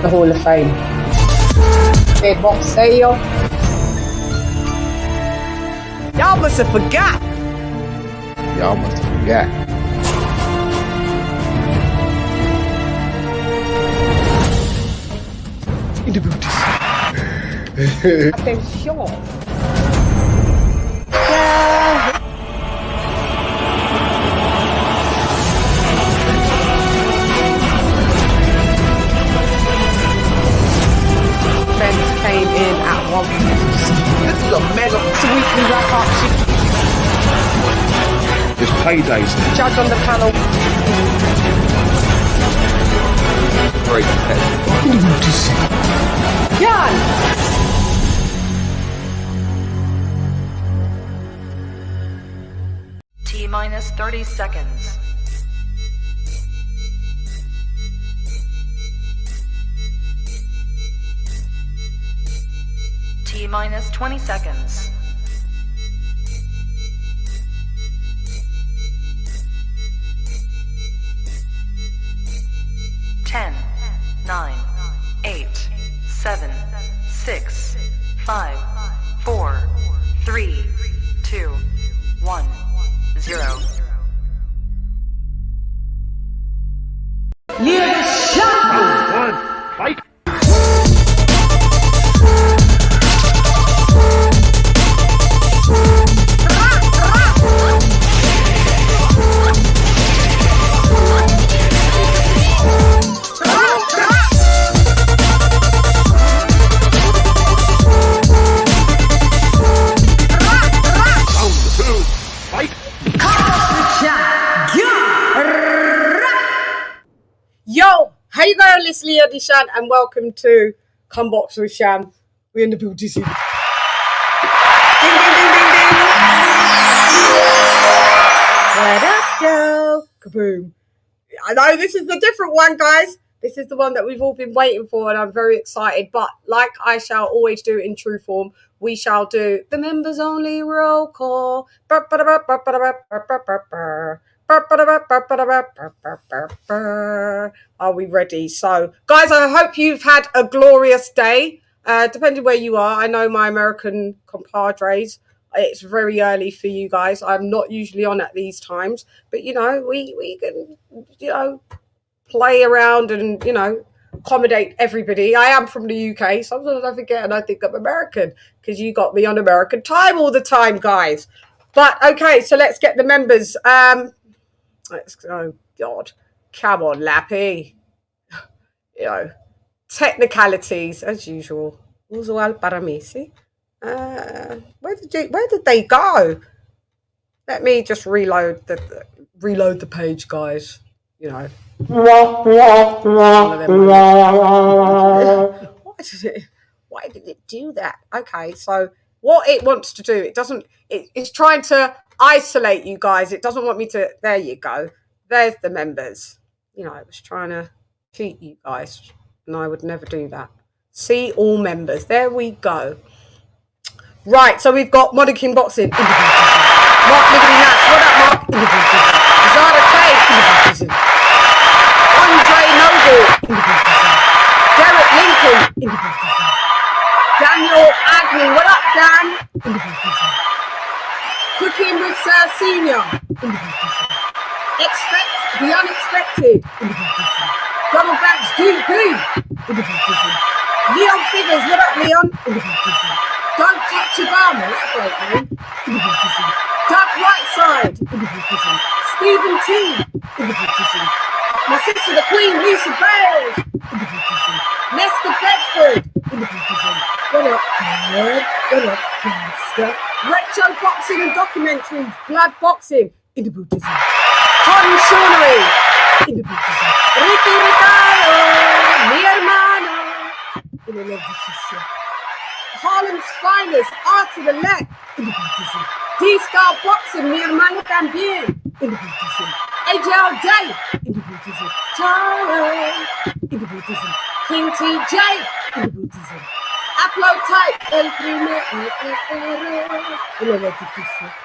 the Hall of Fame. De boxeo. Y'all must have forgot. Y'all must have forgot. In the booties. Attention. Friends came in at 1. This is a mega weekly wrap up. It's paydays. Judge on the panel. Very competitive. Chann. T-minus 30 seconds. T-minus 20 seconds. Ten, 9, 8, 7, 6, 5, 4, 3, 2, 1, 0. LadyChann. Fight. Yo, how you going? It's LadyChann and welcome to Come Box with Chann. We're in the building. Ding, ding, ding, ding, ding. What up, yo? Kaboom. I know this is the different one, guys. This is the one that we've all been waiting for and I'm very excited. But like I shall always do in true form, we shall do the members only roll call. Are we ready? So, guys, I hope you've had a glorious day. Depending where you are, I know my American compadres, it's very early for you guys. I'm not usually on at these times, but you know, we can, you know, play around and, you know, accommodate everybody. I am from the UK. Sometimes I forget and I think I'm American because you got me on American time all the time, guys. But okay, so let's get the members. Let's go. Oh God, come on, Lappy. You know, technicalities as usual. Usual para mí, see? Where did they go? Let me just reload the page, guys. You know. Why did it do that? Okay, so what it wants to do, it's trying to isolate you guys. It doesn't want me to. There you go. There's the members. You know, it was trying to cheat you guys, and I would never do that. See all members. There we go. Right, so we've got Monacan Boxing. Mark Liberty Nash. What up, Mark? Zara K. Andre Noble. Derek Lincoln. Daniel Agnew. What up, Dan? Cooking with Sir Senior. Expect the unexpected. Double Banks DP. Leon Figures. What up, Leon? Don't touch your bum. That's a great name. Doug Whiteside. Stephen T. My sister, the Queen, Lisa Bales. Nesta Bedford. What up, nerd? What up, gangster? Retro boxing and documentaries. Blood boxing. In the Buddhism. Con Shoonery. In the Buddhism. Ricky Ricardo. Mi hermano. In the Legislature. Harlem's finest, Art of the Left, in the Buddhism. D-Star Boxing, mi hermano también, in the Buddhism. AJL Day, in the Buddhism. Charlie, in the Buddhism. King TJ, in the Buddhism. Upload type, el primer, in the Legislature.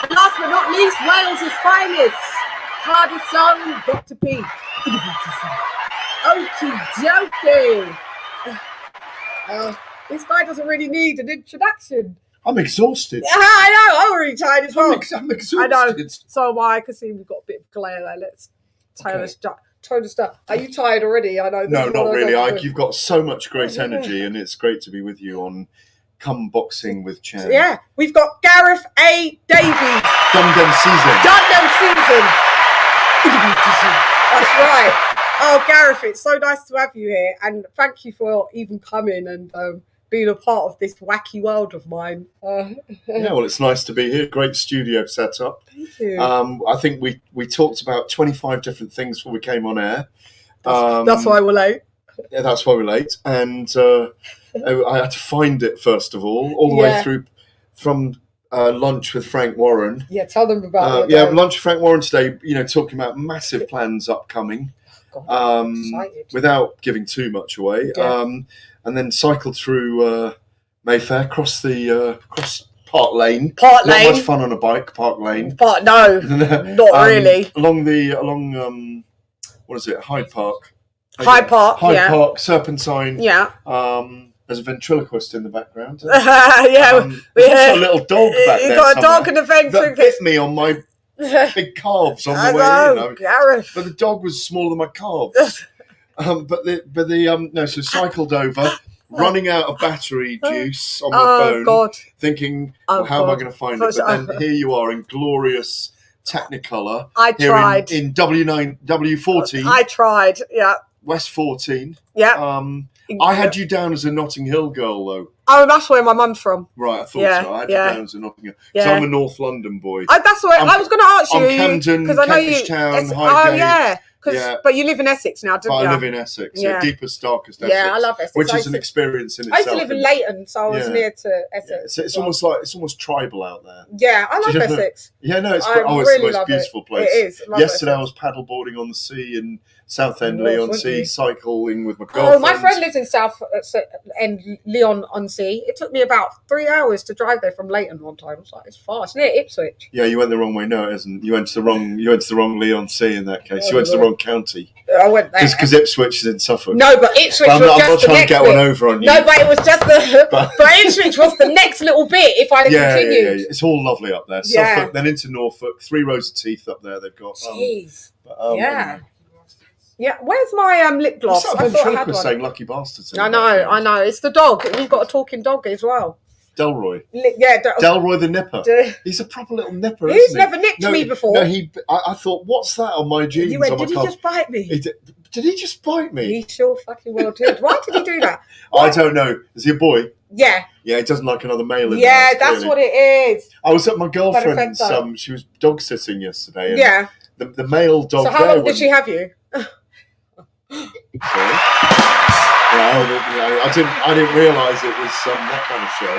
And last but not least, Wales' finest, Cardiff's own Dr. P, in the Buddhism. Okie dokie. This guy doesn't really need an introduction. I'm exhausted. Yeah, I know. I'm already tired as well. I'm exhausted. I know. So am I. I can see we've got a bit of glare there. Let's tone the stuff. Are you tired already? I know. No, not really, Ike. You've got so much great energy, and it's great to be with you on Come Boxing with Chann. Yeah, we've got Gareth A. Davies. Dum season. That's right. Oh, Gareth, it's so nice to have you here, and thank you for even coming and being a part of this wacky world of mine. Yeah, well, it's nice to be here. Great studio setup. Thank you. I think we talked about 25 different things before we came on air. That's why we're late. Yeah, that's why we're late. And I had to find it, first of all the way through from lunch with Frank Warren. Yeah, tell them about it. Yeah, lunch with Frank Warren today, talking about massive plans upcoming. Without giving too much away. Yeah. And then cycled through Mayfair, cross Park Lane. Not much fun on a bike, Park Lane. But no, not really. Along what is it? Hyde Park. Hyde Park, Serpentine. Yeah. There's a ventriloquist in the background. There's also a little dog back there. You got a dog and a ventriloquist. That bit me on my big calves on the way in. Gareth. But the dog was smaller than my calves. So cycled over, running out of battery juice on my phone, God. thinking, how am I going to find it? But then here you are in glorious Technicolor. I tried. In W9, W14. I tried, yeah. West 14. Yeah. I had you down as a Notting Hill girl, though. Oh, that's where my mum's from. Right, I thought so. I had you down as a Notting Hill. Because I'm a North London boy. That's where I was going to ask you. Camden, because I know you. Town, Highgate. But you live in Essex now, don't you? I live in Essex, deepest, darkest Essex. Yeah, I love Essex. Which is an experience in itself. I used to live in Leighton, so I was near to Essex. Yeah, it's almost tribal out there. Yeah, I love Essex. Yeah, no, it's really the most beautiful place. It is. Yesterday I was paddleboarding on the sea in Southend, Leon-Sea, cycling with my girlfriend. Oh, my friend lives in Southend, Leon-on-Sea. It took me about 3 hours to drive there from Leighton one time. I was like, it's far. It's near Ipswich. Yeah, you went the wrong way. No, it isn't. You went to the wrong Leon-Sea in that case. You went to the wrong county. I went there. Because Ipswich is in Suffolk. No, but Ipswich was just the next bit. I'm not trying to get one over on you. No, but it was just but Ipswich was the next little bit if I continued. Yeah. It's all lovely up there. Suffolk, then into Norfolk, 3 rows of teeth up there they've got. Jeez. Yeah, where's my lip gloss? I thought I had one. Saying lucky bastards. I know. It's the dog. We've got a talking dog as well. Delroy. Delroy the nipper. He's a proper little nipper, He's never nipped me before. No, I thought, what's that on my jeans? You went, did he just bite me? Did he just bite me? He sure fucking well did. Why did he do that? I don't know. Is he a boy? Yeah. Yeah, he doesn't like another male in the house, that's what it is. I was at my girlfriend's, she was dog sitting yesterday. And the male dog. So how long did she have you? Sorry? I didn't realise it was that kind of show.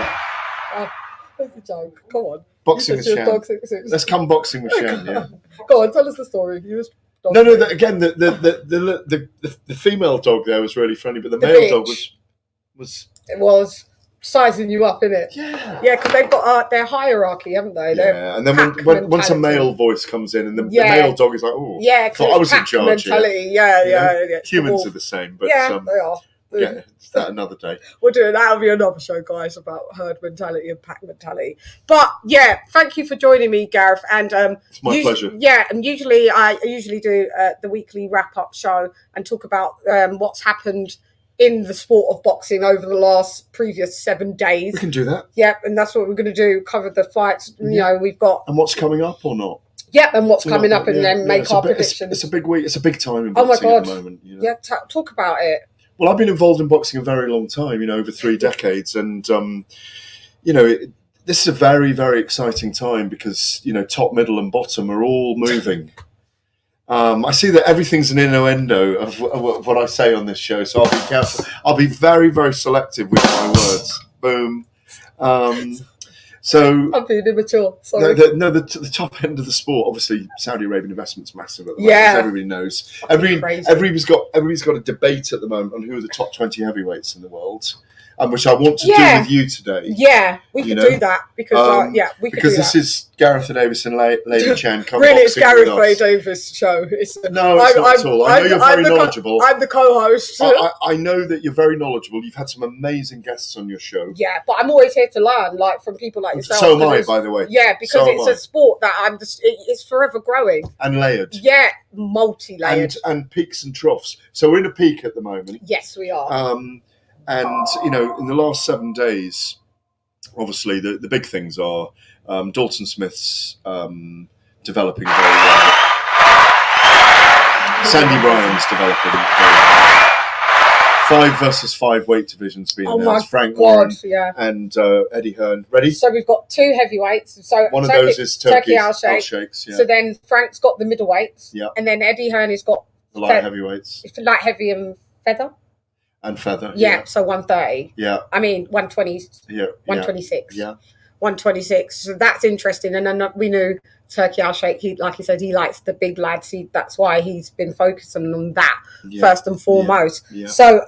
That's a joke. Come on. Boxing with Chann. Let's come boxing with Chann. Yeah. Go on, tell us the story. Again, the female dog there was really friendly, but the male dog was. It was sizing you up, innit? Yeah. Yeah, because they've got their hierarchy, haven't they? Yeah, and then once a male voice comes in, and the male dog is like, oh, yeah, I was in charge. Mentality. Yeah. Humans are the same, but they are. Yeah, it's that another day. That'll be another show, guys, about herd mentality and pack mentality. But yeah, thank you for joining me, Gareth. And it's my pleasure. Yeah, and I usually do the weekly wrap-up show and talk about what's happened in the sport of boxing over the previous 7 days. We can do that. Yep, and that's what we're going to do. Cover the fights. We've got and what's coming up or not. Yep, and what's coming up, and then make our predictions. It's a big week. It's a big time in boxing at the moment. Yeah, talk about it. Well, I've been involved in boxing a very long time, over 3 decades. And, this is a very, very exciting time because, top, middle and bottom are all moving. I see that everything's an innuendo of what I say on this show, so I'll be careful. I'll be very, very selective with my words. Boom. So I'm being immature. Sorry. the top end of the sport, obviously, Saudi Arabian investment's massive at the moment. Yeah. As everybody knows. Crazy. Everybody's got a debate at the moment on who are the top 20 heavyweights in the world, which I want to do with you today. Yeah, we can do that because we can because do this that. is Gareth Davies and LadyChann. Really, it's Gareth Davies' show. It's not at all. I know you're very knowledgeable. I'm the co-host. I know that you're very knowledgeable. You've had some amazing guests on your show. Yeah, but I'm always here to learn, like from people like yourself. So am I, by the way. Yeah, because it's a sport that it's forever growing and layered. Yeah, multi-layered and peaks and troughs. So we're in a peak at the moment. Yes, we are. And in the last 7 days, obviously the big things are Dalton Smith's developing very well. Sandy Bryan's developing very well. 5 versus 5 weight divisions being announced. Frank Warren and Eddie Hearn. Ready? So we've got 2 heavyweights. So one of those is Turkey Al-Sheikhs. Yeah. So then Frank's got the middleweights. Yeah. And then Eddie Hearn has got the light heavyweights. Light heavy and feather. And feather. Yeah, so 130. Yeah. I mean, 120. Yeah. 126. Yeah. 126. So that's interesting. And then we knew Turkey Al-Sheikh, like he said, he likes the big lads. That's why he's been focusing on that first and foremost. Yeah. Yeah. So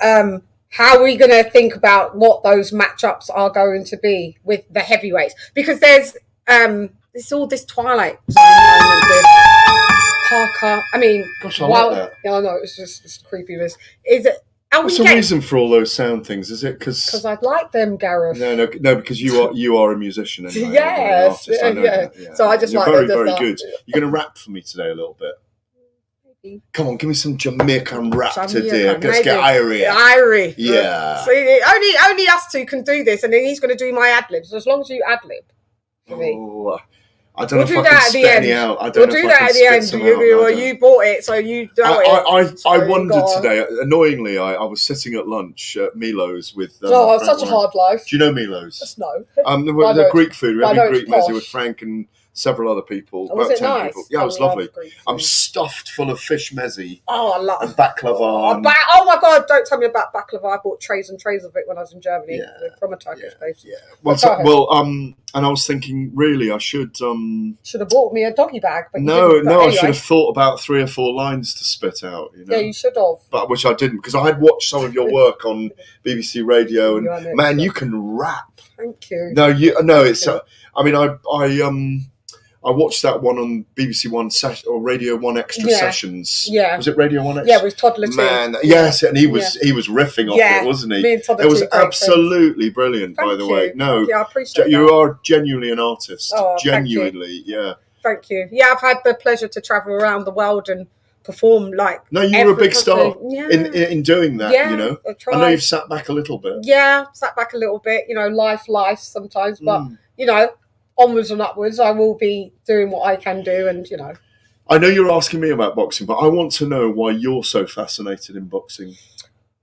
how are we going to think about what those matchups are going to be with the heavyweights? Because there's all this twilight moment with Parker. I mean, gosh, I like that. Yeah, I know, it's just creepiness. Is it? What's the reason for all those sound things? Is it because I'd like them, Gareth? No, because you are a musician. Anyway. Yes, yeah. So I just You're like very good. You're going to rap for me today a little bit. Maybe. Come on, give me some Jamaican rap today. Let's get Irie. Irie. Yeah. See, only us two can do this, and then he's going to do my ad libs. As long as you ad lib for me. I don't know if I can spit any out. We'll do that at the end. You bought it, so you do it. I wondered today, annoyingly, I was sitting at lunch at Milo's with it's such a hard life. Do you know Milo's? Just no. The Greek food. We had Greek mezze with Frank and several other people. Was it 10 nice? people. Yeah, it was lovely. I'm stuffed full of fish mezze. Oh, I love and baklava. Oh my God, don't tell me about baklava. I bought trays and trays of it when I was in Germany from a Turkish place. Yeah. And I was thinking, really, I should have bought me a doggy bag. But anyway. I should have thought about 3 or 4 lines to spit out. Yeah, you should have. But which I didn't, because I had watched some of your work on BBC Radio, and man, you can rap. Thank you. I watched that one on BBC One or Radio 1 Extra Sessions. Yeah. Was it Radio 1 Extra? Yeah, with Toddler too. Man, yes, and he was riffing off it, wasn't he? Me and Toddler it was absolutely brilliant, by the way. No, I appreciate that. You are genuinely an artist. Oh, genuinely, yeah. Thank you. Yeah, I've had the pleasure to travel around the world and perform No, you were a big star in doing that, I know you've sat back a little bit. Yeah, sat back a little bit. Life sometimes, but, onwards and upwards, I will be doing what I can do, and I know you're asking me about boxing, but I want to know why you're so fascinated in boxing. Is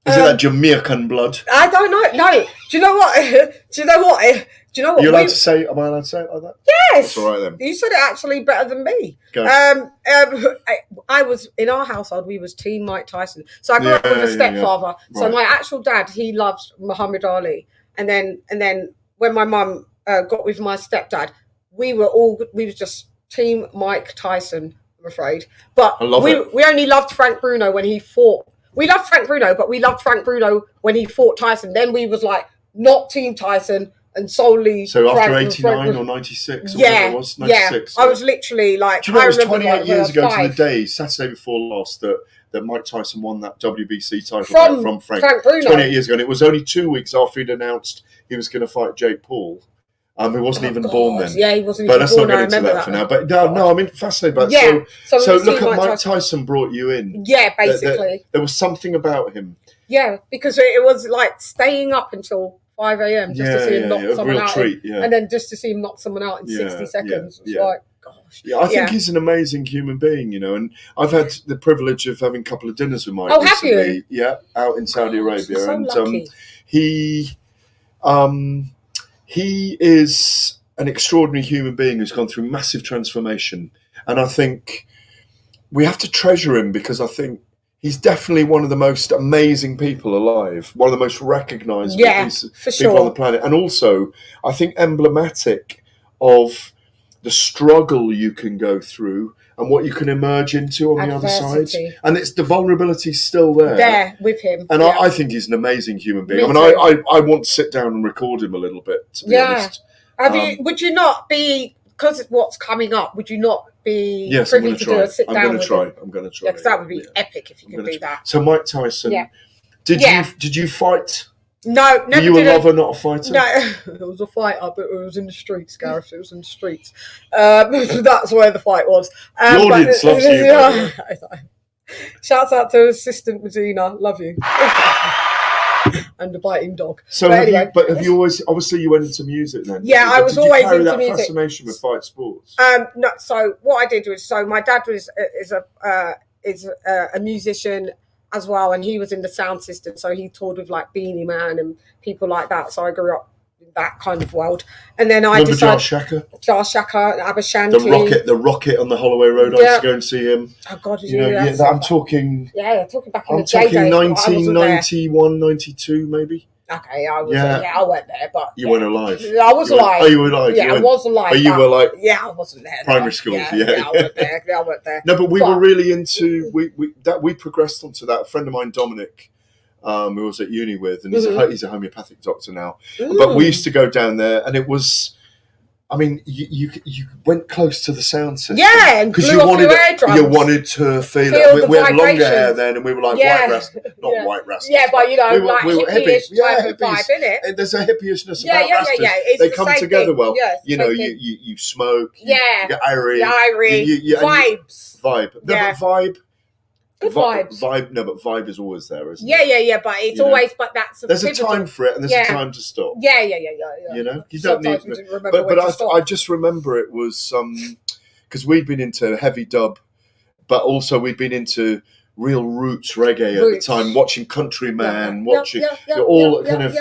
it that Jamaican blood? I don't know. No. Do you know what? You're allowed to say? Am I allowed to say it like that? Yes. That's all right then. You said it actually better than me. Go. I was in our household. We was Team Mike Tyson. So I grew up with a stepfather. Yeah. So my actual dad, he loved Muhammad Ali, and then when my mum got with my stepdad, we was just Team Mike Tyson, I'm afraid. But we only loved Frank Bruno when he fought. We loved Frank Bruno, but we loved Frank Bruno when he fought Tyson. Then we was like not Team Tyson and solely. So Frank, after 89 or 96 or whatever it was? 96. Yeah. I was literally like. Do you know it was 28 years ago to the day, Saturday before last, that Mike Tyson won that WBC title from Frank Bruno. 28 years ago, and it was only 2 weeks after he'd announced he was going to fight Jake Paul. He wasn't even born then. Yeah, he wasn't even born. But let's not get into that for now. But no, I mean, fascinated by that. Yeah. So look at Mike Tyson brought you in. Yeah, basically. There was something about him. Yeah, because it was like staying up until 5 a.m. just to see him knock someone out. And then just to see him knock someone out in 60 seconds. It's like, gosh. Yeah, I think he's an amazing human being, and I've had the privilege of having a couple of dinners with Mike recently. Have you? Yeah, out in Saudi Arabia. So lucky. He is an extraordinary human being who's gone through massive transformation. And I think we have to treasure him because I think he's definitely one of the most amazing people alive, one of the most recognisable people on the planet. And also, I think emblematic of the struggle you can go through and what you can emerge into on the other side. And it's the vulnerability still there with him. And I think he's an amazing human being. I want to sit down and record him a little bit, to be honest. Would you not be, because it's what's coming up, would you not be privy to do a sit down with him? I'm going to try. Because that would be epic if you could do that. So Mike Tyson, did you fight? No, never. Were you a lover, not a fighter? No, it was a fighter, but it was in the streets, Gareth. It was in the streets. That's where the fight was. The audience loves you. Shouts out to Assistant Medina. Love you. And the biting dog. So, have you always? Obviously, you went into music then. Yeah, I was always into that music. Fascination with fight sports. No. So what I did was, my dad is a musician as well, and he was in the sound system, so he toured with like Beanie Man and people like that. So I grew up in that kind of world, and then I decided Jar Shaka, Abba Shanti, the Rocket on the Holloway Road. I used to go and see him. Oh God, I'm talking. Yeah, talking back in the day. I'm talking 1991, 92, maybe. Okay, I went there, but you weren't alive. I was alive. Oh, you were alive. Yeah, I was alive. But you were like, I wasn't there. Primary school. Yeah, I went there. I went there. No, but we were really into we progressed onto that. A friend of mine, Dominic, who I was at uni with, and he's a homeopathic doctor now. But we used to go down there, and it was. I mean, you went close to the sound system. Yeah, and because you wanted to feel it. We had longer hair then, and we were like white rascals. Not white rascals. Yeah, but we were hippie-ish type of hippies. vibe, innit? There's a hippie-ishness about rascals. They come together well. You smoke. You get irie. Vibes. Vibe. No, but vibe. Good vibes. Vibe. No, but vibe is always there, isn't it? Yeah. But it's always. But that's. There's a time for it, and there's a time to stop. Yeah. You know, you don't need. But I just remember it was because we'd been into heavy dub, but also we'd been into real roots reggae at the time, watching Countryman, watching all kind of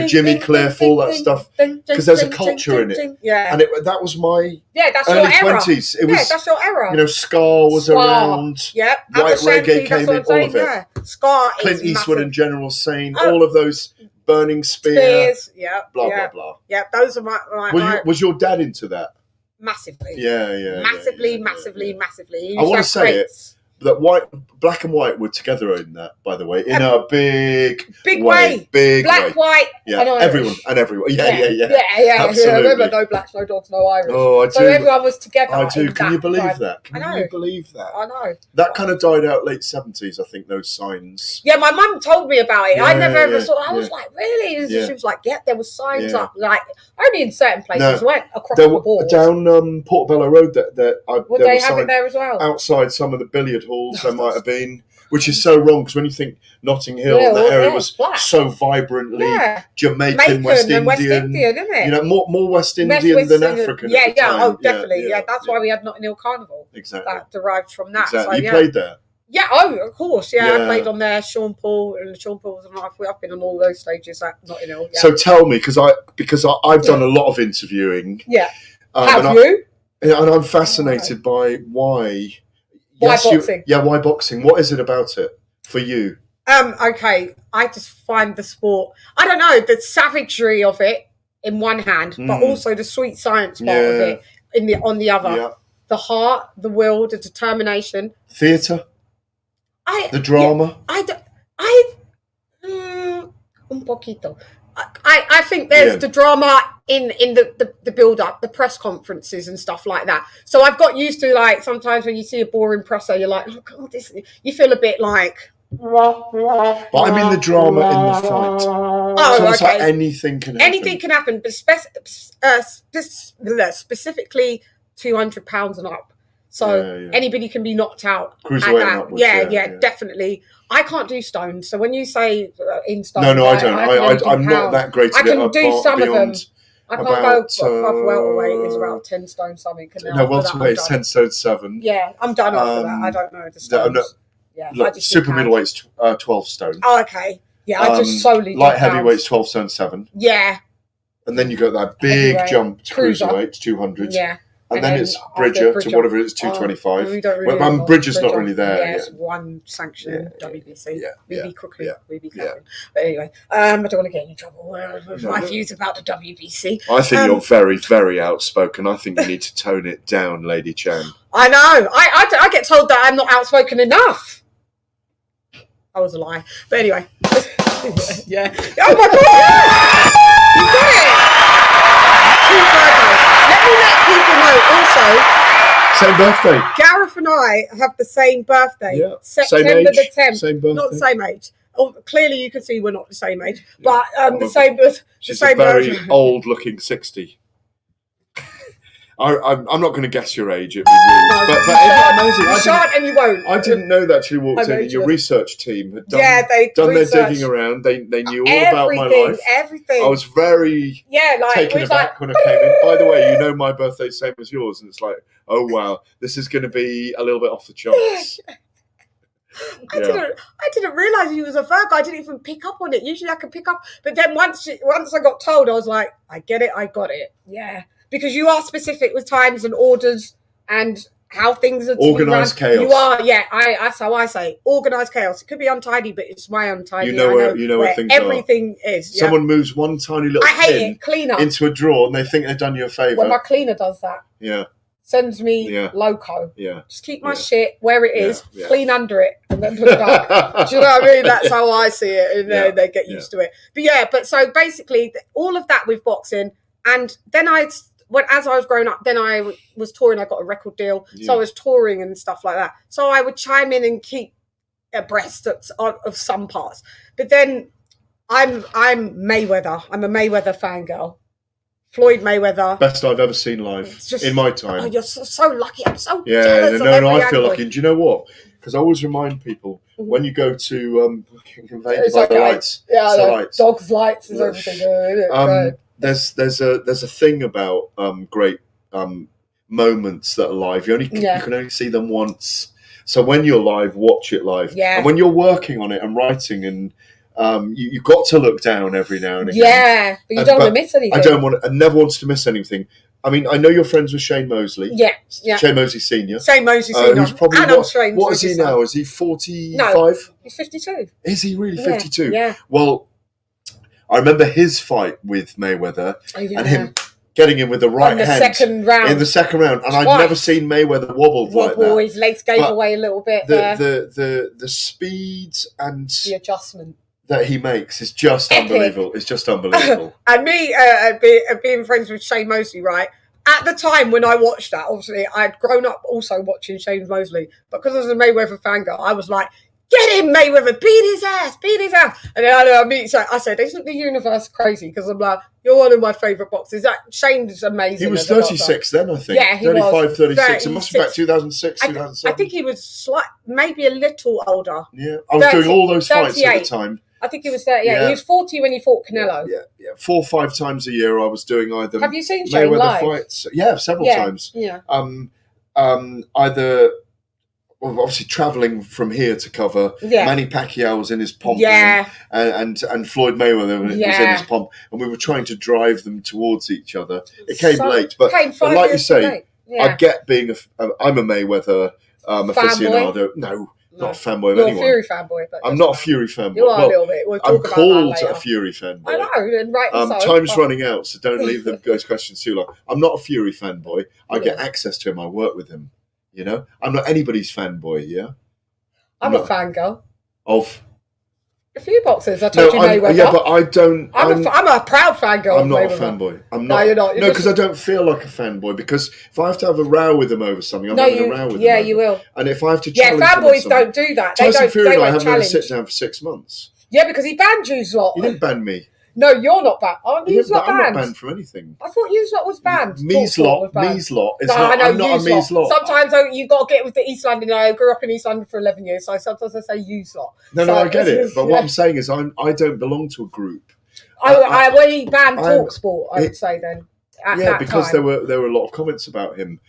Jimmy Cliff, all that stuff, because there's a culture in it. And that was my that's early your era. 20s. It was, that's your era. You know, ska was around. Yep. White reggae came in, all of it. Yeah. Ska Clint Eastwood and General Sane, Oh. all of those. Burning Spears. Blah blah. Yeah, those are my was your dad into that? Massively. Yeah. Massively. I want to say it. That black and white were together in that, by the way, in a big way. Big way. Black, white, and everyone. Yeah. Absolutely. Remember, no blacks, no dogs, no Irish. Oh, I do. So everyone was together. I do. Can you believe vibe. that? Can you believe that? I know. That kind of died out late 70s, I think, those signs. Yeah, my mum told me about it. I never ever saw it. I was like, really? She was like, there were signs up. Like, only in certain places. Went across the board. Down Portobello Road, would they have it there as well? Outside some of the billiard halls, there might have been, which is so wrong because when you think Notting Hill, that area was so vibrantly Jamaican, West Indian, isn't it? You know, more West Indian than African. Definitely. That's why we had Notting Hill Carnival. Exactly. That derived from that. Exactly. So, you played there? Yeah, of course. I played on there. Sean Paul was on. I've been on all those stages at Notting Hill. Yeah. So tell me, because I've done a lot of interviewing. Yeah. Have you? And I'm fascinated by why. Why boxing? Why boxing? What is it about it for you? Okay, I just find the sport. I don't know, the savagery of it in one hand, but also the sweet science part of it on the other. Yeah. The heart, the will, the determination. Theatre. The drama. Un poquito. I think there's the drama in the build up, the press conferences and stuff like that. So I've got used to, like, sometimes when you see a boring presser, you're like, oh God, you feel a bit like. But I mean the drama in the fight. So it's like anything can happen. Anything can happen, but specifically 200 pounds and up. So anybody can be knocked out. Cruiserweight upwards, definitely. I can't do stones. So when you say in stones, no, I don't. I'm not that great. I can do some of them. I can't go above welterweight. It's about 10 stone something. No, welterweight is 10 stone 7. Yeah, I'm done after that. I don't know the stones. Look, super middleweight's 12 stone. Oh, okay. Yeah, I just solely light heavyweight's 12 stone 7. Yeah. And then you got that big jump to cruiserweight, 200. Yeah. And then it's Bridger to whatever it is, 225. We don't really Bridger's not really there. Yeah, it's one sanction WBC. Yeah, We be quickly. Yeah. But anyway, I don't want to get in trouble with my views about the WBC. I think you're very, very outspoken. I think you need to tone it down, Lady Chann. I know. I get told that I'm not outspoken enough. That was a lie. But anyway. Yeah. Oh my God! You got it! 2 Virgos. Let me let people know also. Same birthday. Gareth and I have the same birthday. Yeah. September Same age, the 10th. same birthday. Not the same age. Oh, clearly you can see we're not the same age. But the She's same a very birthday. old-looking 60. I'm not going to guess your age. It'd be rude. But isn't it amazing? You shan't and you won't. I didn't know that till you walked in. Your research team had done, they done their researched digging around. They knew all about my life. Everything. I was very taken aback when I came in. By the way, you know my birthday's same as yours, and it's like, oh wow, this is going to be a little bit off the charts. I didn't realise he was a Virgo. I didn't even pick up on it. Usually I can pick up, but then once I got told, I was like, I get it, I got it. Yeah, because you are specific with times and orders and how things are organised chaos. You are, that's how I say organised chaos. It could be untidy, but it's my untidy. You know where things everything is. Yeah. Someone moves one tiny little pin into a drawer, and they think they've done you a favour. Well, my cleaner does that. Yeah. Sends me loco. Yeah. Just keep my shit where it is, Yeah. clean under it, and then put it back. Do you know what I mean? That's how I see it, and they get used to it. But so basically, all of that with boxing, and then as I was growing up, then I was touring. I got a record deal, so I was touring and stuff like that. So I would chime in and keep abreast of some parts. But then I'm Mayweather. I'm a Mayweather fangirl. Floyd Mayweather. Best I've ever seen live in my time. Oh, you're so lucky. I'm so jealous of every I feel angle. lucky. And do you know what? Because I always remind people when you go to invaded by the lights. Yeah, lights. Dogs, lights, and everything. There's a thing about great moments that are live. You can only see them once. So when you're live, watch it live. Yeah. And when you're working on it and writing and you've got to look down every now and again. Yeah, but you don't want to miss anything. I never wanted to miss anything. I mean, I know you're friends with Shane Mosley. Yeah. Shane Mosley Senior. Shane Mosley Senior. Who's probably what is he now? Is he 45? No, he's 52. Is he really 52? Yeah. Well, I remember his fight with Mayweather and him getting in with the right hand in the second round, and I'd never seen Mayweather wobbled like that. His legs gave away a little bit. The speed and the adjustment that he makes is just unbelievable. It's just unbelievable. And me being friends with Shane Mosley, right? At the time when I watched that, obviously I'd grown up also watching Shane Mosley, but because I was a Mayweather fangirl, I was like, get him, Mayweather, beat his ass. And then I said, isn't the universe crazy? Because I'm like, you're one of my favourite boxers. Shane's amazing. He was 36 then, I think. Yeah, he 35, was. 36. It must be about 2006, 2007. I think he was maybe a little older. Yeah, I was doing all those fights at the time. I think he was 38. Yeah. He was 40 when he fought Canelo. Yeah. 4 or 5 times a year I was doing either. Have you seen Shane live? Fights. Yeah, several times. Yeah. Either obviously travelling from here to cover. Manny Pacquiao was in his pomp. And Floyd Mayweather was in his pomp, and we were trying to drive them towards each other. It came late, but like you say, I get being I'm a Mayweather aficionado. No. Not a fanboy of anyone. You're a Fury fanboy. But I'm not a Fury fanboy. You are a little bit. I'm called a Fury fanboy. I know, and rightly so. Time's running out, so don't leave those questions too long. I'm not a Fury fanboy. I get access to him. I work with him. You know? I'm not anybody's fanboy, yeah? I'm a fangirl. Of? A few boxers. I told you Mayweather. Yeah, but I don't... I'm a proud fangirl. I'm not a fanboy. I'm not. No, you're not. No, because I don't feel like a fanboy. Because if I have to have a row with them over something, I'm having a row with them. Yeah, you will. And if I have to challenge them fanboys don't do that. Tyson Fury and I haven't had a sit down for 6 months. Yeah, because he banned you lot. He didn't ban me. No, you're not banned. Aren't you lot banned? I'm not banned from anything. I thought you lot was banned. Me's lot. I'm not a Me's lot. Sometimes you got to get with the East London. I grew up in East London for 11 years, so sometimes I say you lot. No, I get it. But what I'm saying is I don't belong to a group. We banned talksport, I would say then. Because there were a lot of comments about him.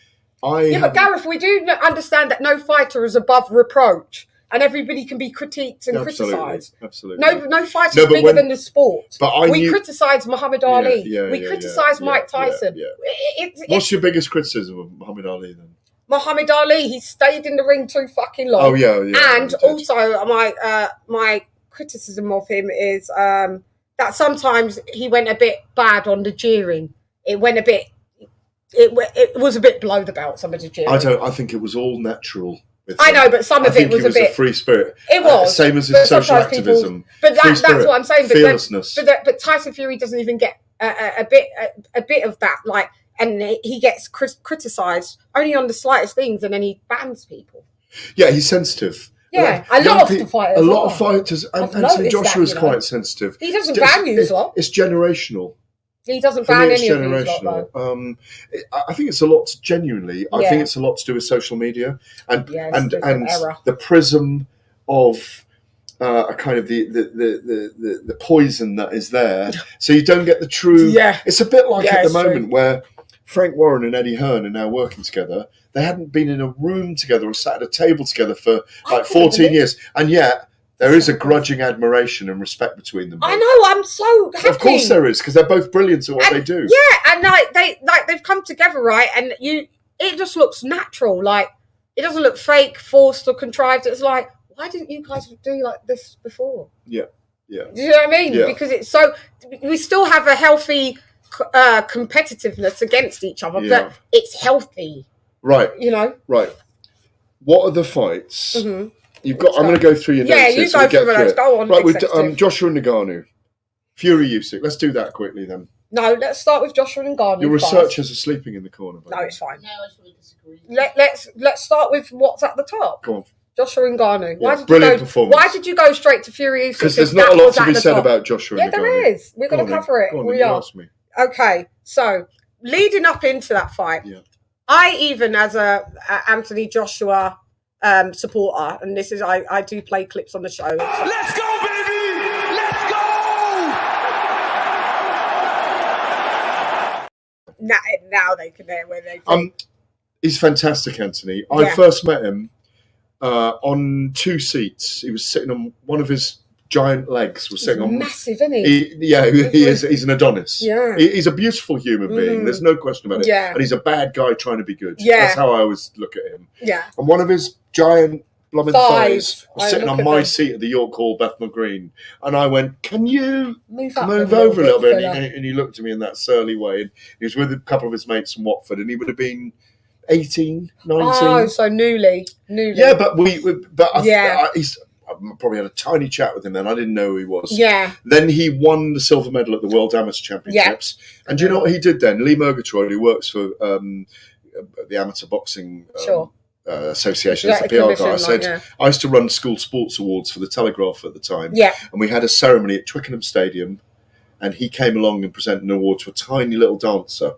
But Gareth, we do understand that no fighter is above reproach. and everybody can be critiqued and criticised. Absolutely. No fight is bigger than the sport. But we criticise Muhammad Ali. We criticise Mike Tyson. What's your biggest criticism of Muhammad Ali then? Muhammad Ali, he stayed in the ring too fucking long. Oh yeah. And also my criticism of him is that sometimes he went a bit bad on the jeering. It went a bit. It was a bit below the belt. Some of the jeering. I think it was all natural. I know, but some of it was a bit. A free spirit. It was same as his social activism. But that's what I'm saying. Fearlessness. But Tyson Fury doesn't even get a bit of that. Like, and he gets criticised only on the slightest things, and then he bans people. Yeah, he's sensitive. Yeah, a lot of fighters. A lot of fighters. Anthony Joshua's quite sensitive. He doesn't ban you as well. It's generational. He doesn't ban any of these lot, though. I think it's a lot genuinely. I think it's a lot to do with social media and the prism of kind of the poison that is there. So you don't get the true. Yeah. It's a bit like at the moment where Frank Warren and Eddie Hearn are now working together. They hadn't been in a room together or sat at a table together for like 14 years, and yet. There is a grudging admiration and respect between them both. I know. I'm so happy. Of course there is, because they're both brilliant at what they do. Yeah, and they've come together, right? And it just looks natural. Like, it doesn't look fake, forced, or contrived. It's like, why didn't you guys do like this before? Yeah. Do you know what I mean? Yeah. Because it's so we still have a healthy competitiveness against each other, but it's healthy. Right. You know. Right. What are the fights? Mm-hmm. You've got. I'm going to go through your notes. Yeah, you go through it. Go on. Right, with Joshua Ngannou, Fury Usyk. Let's do that quickly then. No, let's start with Joshua Ngannou. Your researchers are sleeping in the corner. No, it's fine. No, I just disagree. Let's start with what's at the top. Go on. Joshua Ngannou. Yeah, brilliant performance. Why did you go straight to Fury Usyk? Because there's not a lot to be said about Joshua Ngannou. Yeah, there is. We're going to cover it. We are. Okay, so leading up into that fight, I even as a Anthony Joshua supporter, and this is I do play clips on the show. Let's go, baby! Let's go! Now they can hear where they. He's fantastic, Anthony. I first met him on two seats. He was sitting on one of his giant legs. Was sitting on massive, isn't he? He is. He's an Adonis. Yeah, he's a beautiful human being. There's no question about it. Yeah, and he's a bad guy trying to be good. Yeah, that's how I always look at him. Yeah, and one of his giant blooming thighs was sitting on my seat at the York Hall Bethnal Green, and I went, "Can you move over a little bit?" And he looked at me in that surly way. And he was with a couple of his mates from Watford, and he would have been 18, 19. Oh, so newly. Yeah, but I probably had a tiny chat with him then. I didn't know who he was. Yeah. Then he won the silver medal at the World Amateur Championships. Yeah. And do you know what he did then? Lee Murgatroyd, who works for the Amateur Boxing Association as the PR guy, said, I used to run school sports awards for the Telegraph at the time. Yeah. And we had a ceremony at Twickenham Stadium, and he came along and presented an award to a tiny little dancer.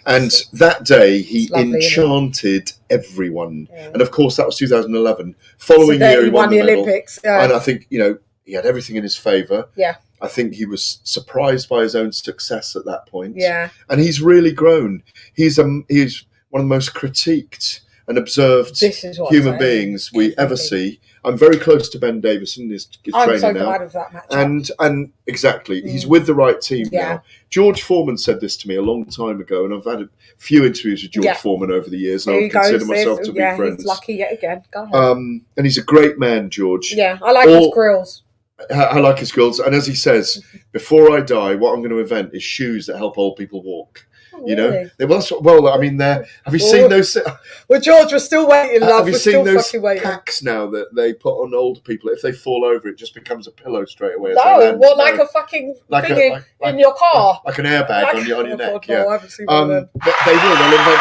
And that day, he enchanted everyone. Yeah. And of course, that was 2011. Following year, he won the Olympics. And I think, he had everything in his favour. Yeah. I think he was surprised by his own success at that point. Yeah. And he's really grown. He's one of the most critiqued and observed human beings we ever see. I'm very close to Ben Davison, his trainer so now. glad of that match. And exactly, he's with the right team now. George Foreman said this to me a long time ago, and I've had a few interviews with George Foreman over the years, and I would consider myself to be friends. He's lucky yet again. Go ahead. And he's a great man, George. Yeah, I like his grills. I like his grills. And as he says, before I die, what I'm going to invent is shoes that help old people walk. Really? Have you seen those? Well, George, we're still waiting, love. Have you seen those packs now that they put on older people? If they fall over, it just becomes a pillow straight away. No, like a fucking thing in your car, like an airbag on your neck. No, I haven't seen one of them. But they will. They'll invent.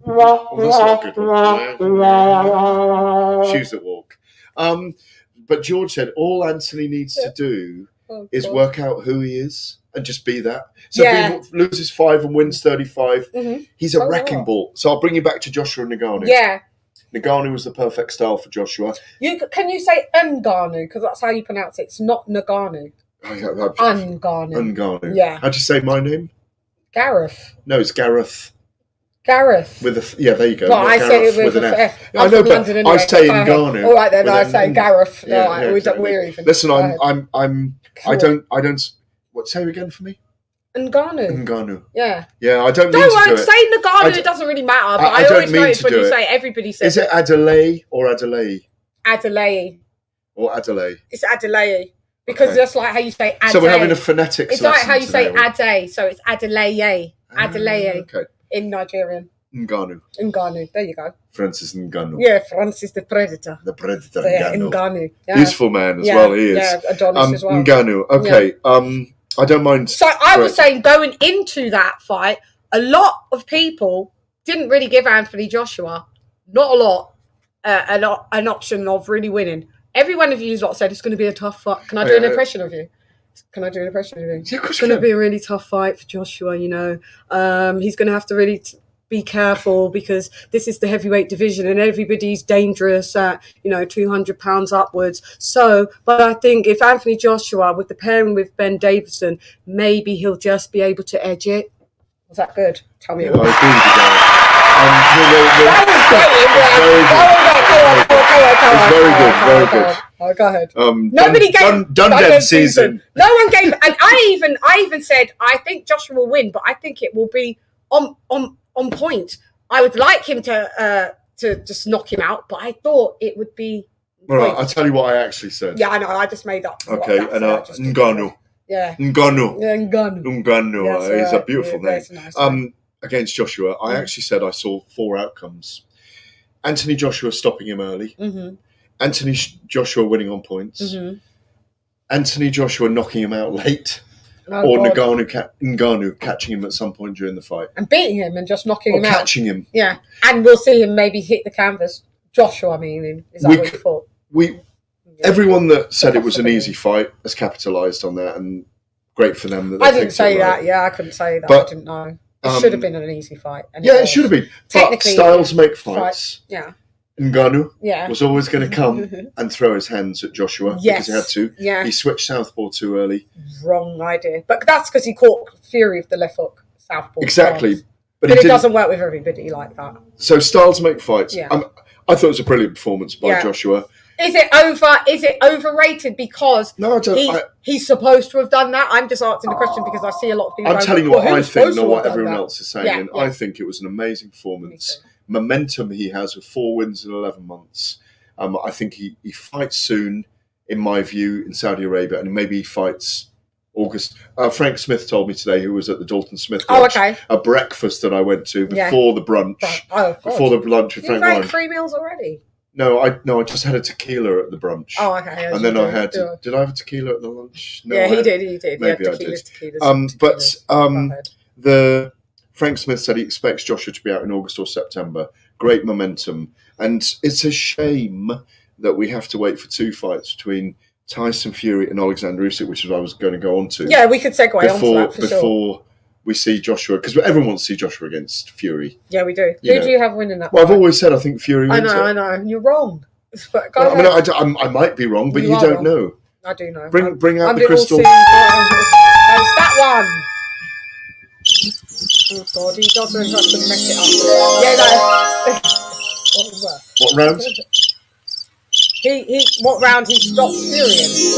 Well, that's not a good one. Shoes that walk. But George said all Anthony needs to do is work out who he is. And just be that. So if he loses 5 and wins 35, he's a wrecking ball. So I'll bring you back to Joshua Ngannou. Yeah. Ngannou was the perfect style for Joshua. Can you say Ngannou? Because that's how you pronounce it. It's not Ngannou. Ngannou. Ngannou. Yeah. How'd you say my name? Gareth. No, it's Gareth. Gareth. There you go. Well, I say it Gareth with an F. Yeah, I know, but London anyway. I say Ngannou. All right, then I say Gareth. Yeah, Right, yeah, exactly. we're even. Listen, I Cool. don't. What, say it again for me? Ngannou. Yeah. Yeah, I don't mean Don't to worry, do it. say Ngannou. It doesn't really matter. But I don't always mean notice to when do you it. say it, everybody says Is it Adelaide or Adelaide? Adelaide. Or Adelaide? It's Adelaide. Because Okay. that's like how you say Ade. So we're having a phonetics It's like lesson how you say today, Ade. So it's Adelaide. Adelaide okay. in Nigerian. Ngannou. There you go. Francis Ngannou. Yeah, Francis the Predator. The Predator So, yeah, Ngannou. Ngannou. Yeah. Beautiful man as well, he is. Yeah, Adonis as well. Ngannou. Okay. I don't mind. So I was saying, going into that fight, a lot of people didn't really give Anthony Joshua, not a lot, an option of really winning. Every one of you lot said it's going to be a tough fight. Can I do an impression of you? Can I do an impression of you? Yeah, of course it's going to be a really tough fight for Joshua, you know. He's going to have to really be careful because this is the heavyweight division and everybody's dangerous at, 200 pounds upwards. So, but I think if Anthony Joshua, with the pairing with Ben Davison, maybe he'll just be able to edge it. Was that good? Tell me. I agree with you, Very good. Oh, go ahead. Nobody gave done season. No one gave, and I even said I think Joshua will win, but I think it will be on point. I would like him to just knock him out, but I thought it would be. All right, I'll tell you what I actually said. Yeah, I know. I just made up. Okay, and Ngannou. Yeah. Ngannou. Ngannou. Yes, it's a beautiful name. Nice Against Joshua, I actually said I saw 4 outcomes. Anthony Joshua stopping him early. Mm-hmm. Anthony Joshua winning on points. Mm-hmm. Anthony Joshua knocking him out late. Or Ngannou catching him at some point during the fight. And beating him and just knocking him out. Catching him. Yeah. And we'll see him maybe hit the canvas. Joshua, I mean. Is that what you thought? Everyone that said it was an easy fight has capitalised on that, and great for them. That I didn't say that. Yeah, I couldn't say that. But, I didn't know. It should have been an easy fight. It should have been. But styles make fights. Yeah. Ngannou was always going to come and throw his hands at Joshua because he had to. Yeah. He switched southpaw too early. Wrong idea. But that's because he caught Fury with the left hook southpaw. Exactly. But it doesn't work with everybody like that. So styles make fights. Yeah. I thought it was a brilliant performance by Joshua. Is it overrated because he's supposed to have done that? I'm just answering the question because I see a lot of people. I'm telling you what I think, not what everyone else is saying. And I think it was an amazing performance. Momentum he has with 4 wins in 11 months. I think he fights soon, in my view, in Saudi Arabia, and maybe he fights August. Frank Smith told me today, who was at the Dalton Smith a breakfast that I went to before the brunch. Before the lunch with Frank Warren. 3 meals already? No, I just had a tequila at the brunch. Oh, okay. And then I had did I have a tequila at the lunch? No, he did. Maybe I did. The Frank Smith said he expects Joshua to be out in August or September. Great momentum. And it's a shame that we have to wait for 2 fights between Tyson Fury and Alexander Usyk, which is what I was going to go on to. Yeah, we could segue onto that for before we see Joshua, because everyone wants to see Joshua against Fury. Yeah, we do. Who do you have winning that? Well, I've always said I think Fury wins. I know. You're wrong. I might be wrong, but you don't know. I do know. Bring out the crystal. That's that one. Oh God, he doesn't have to mess it up. Yeah, no. What was that? What round? What round he stopped Fury in? He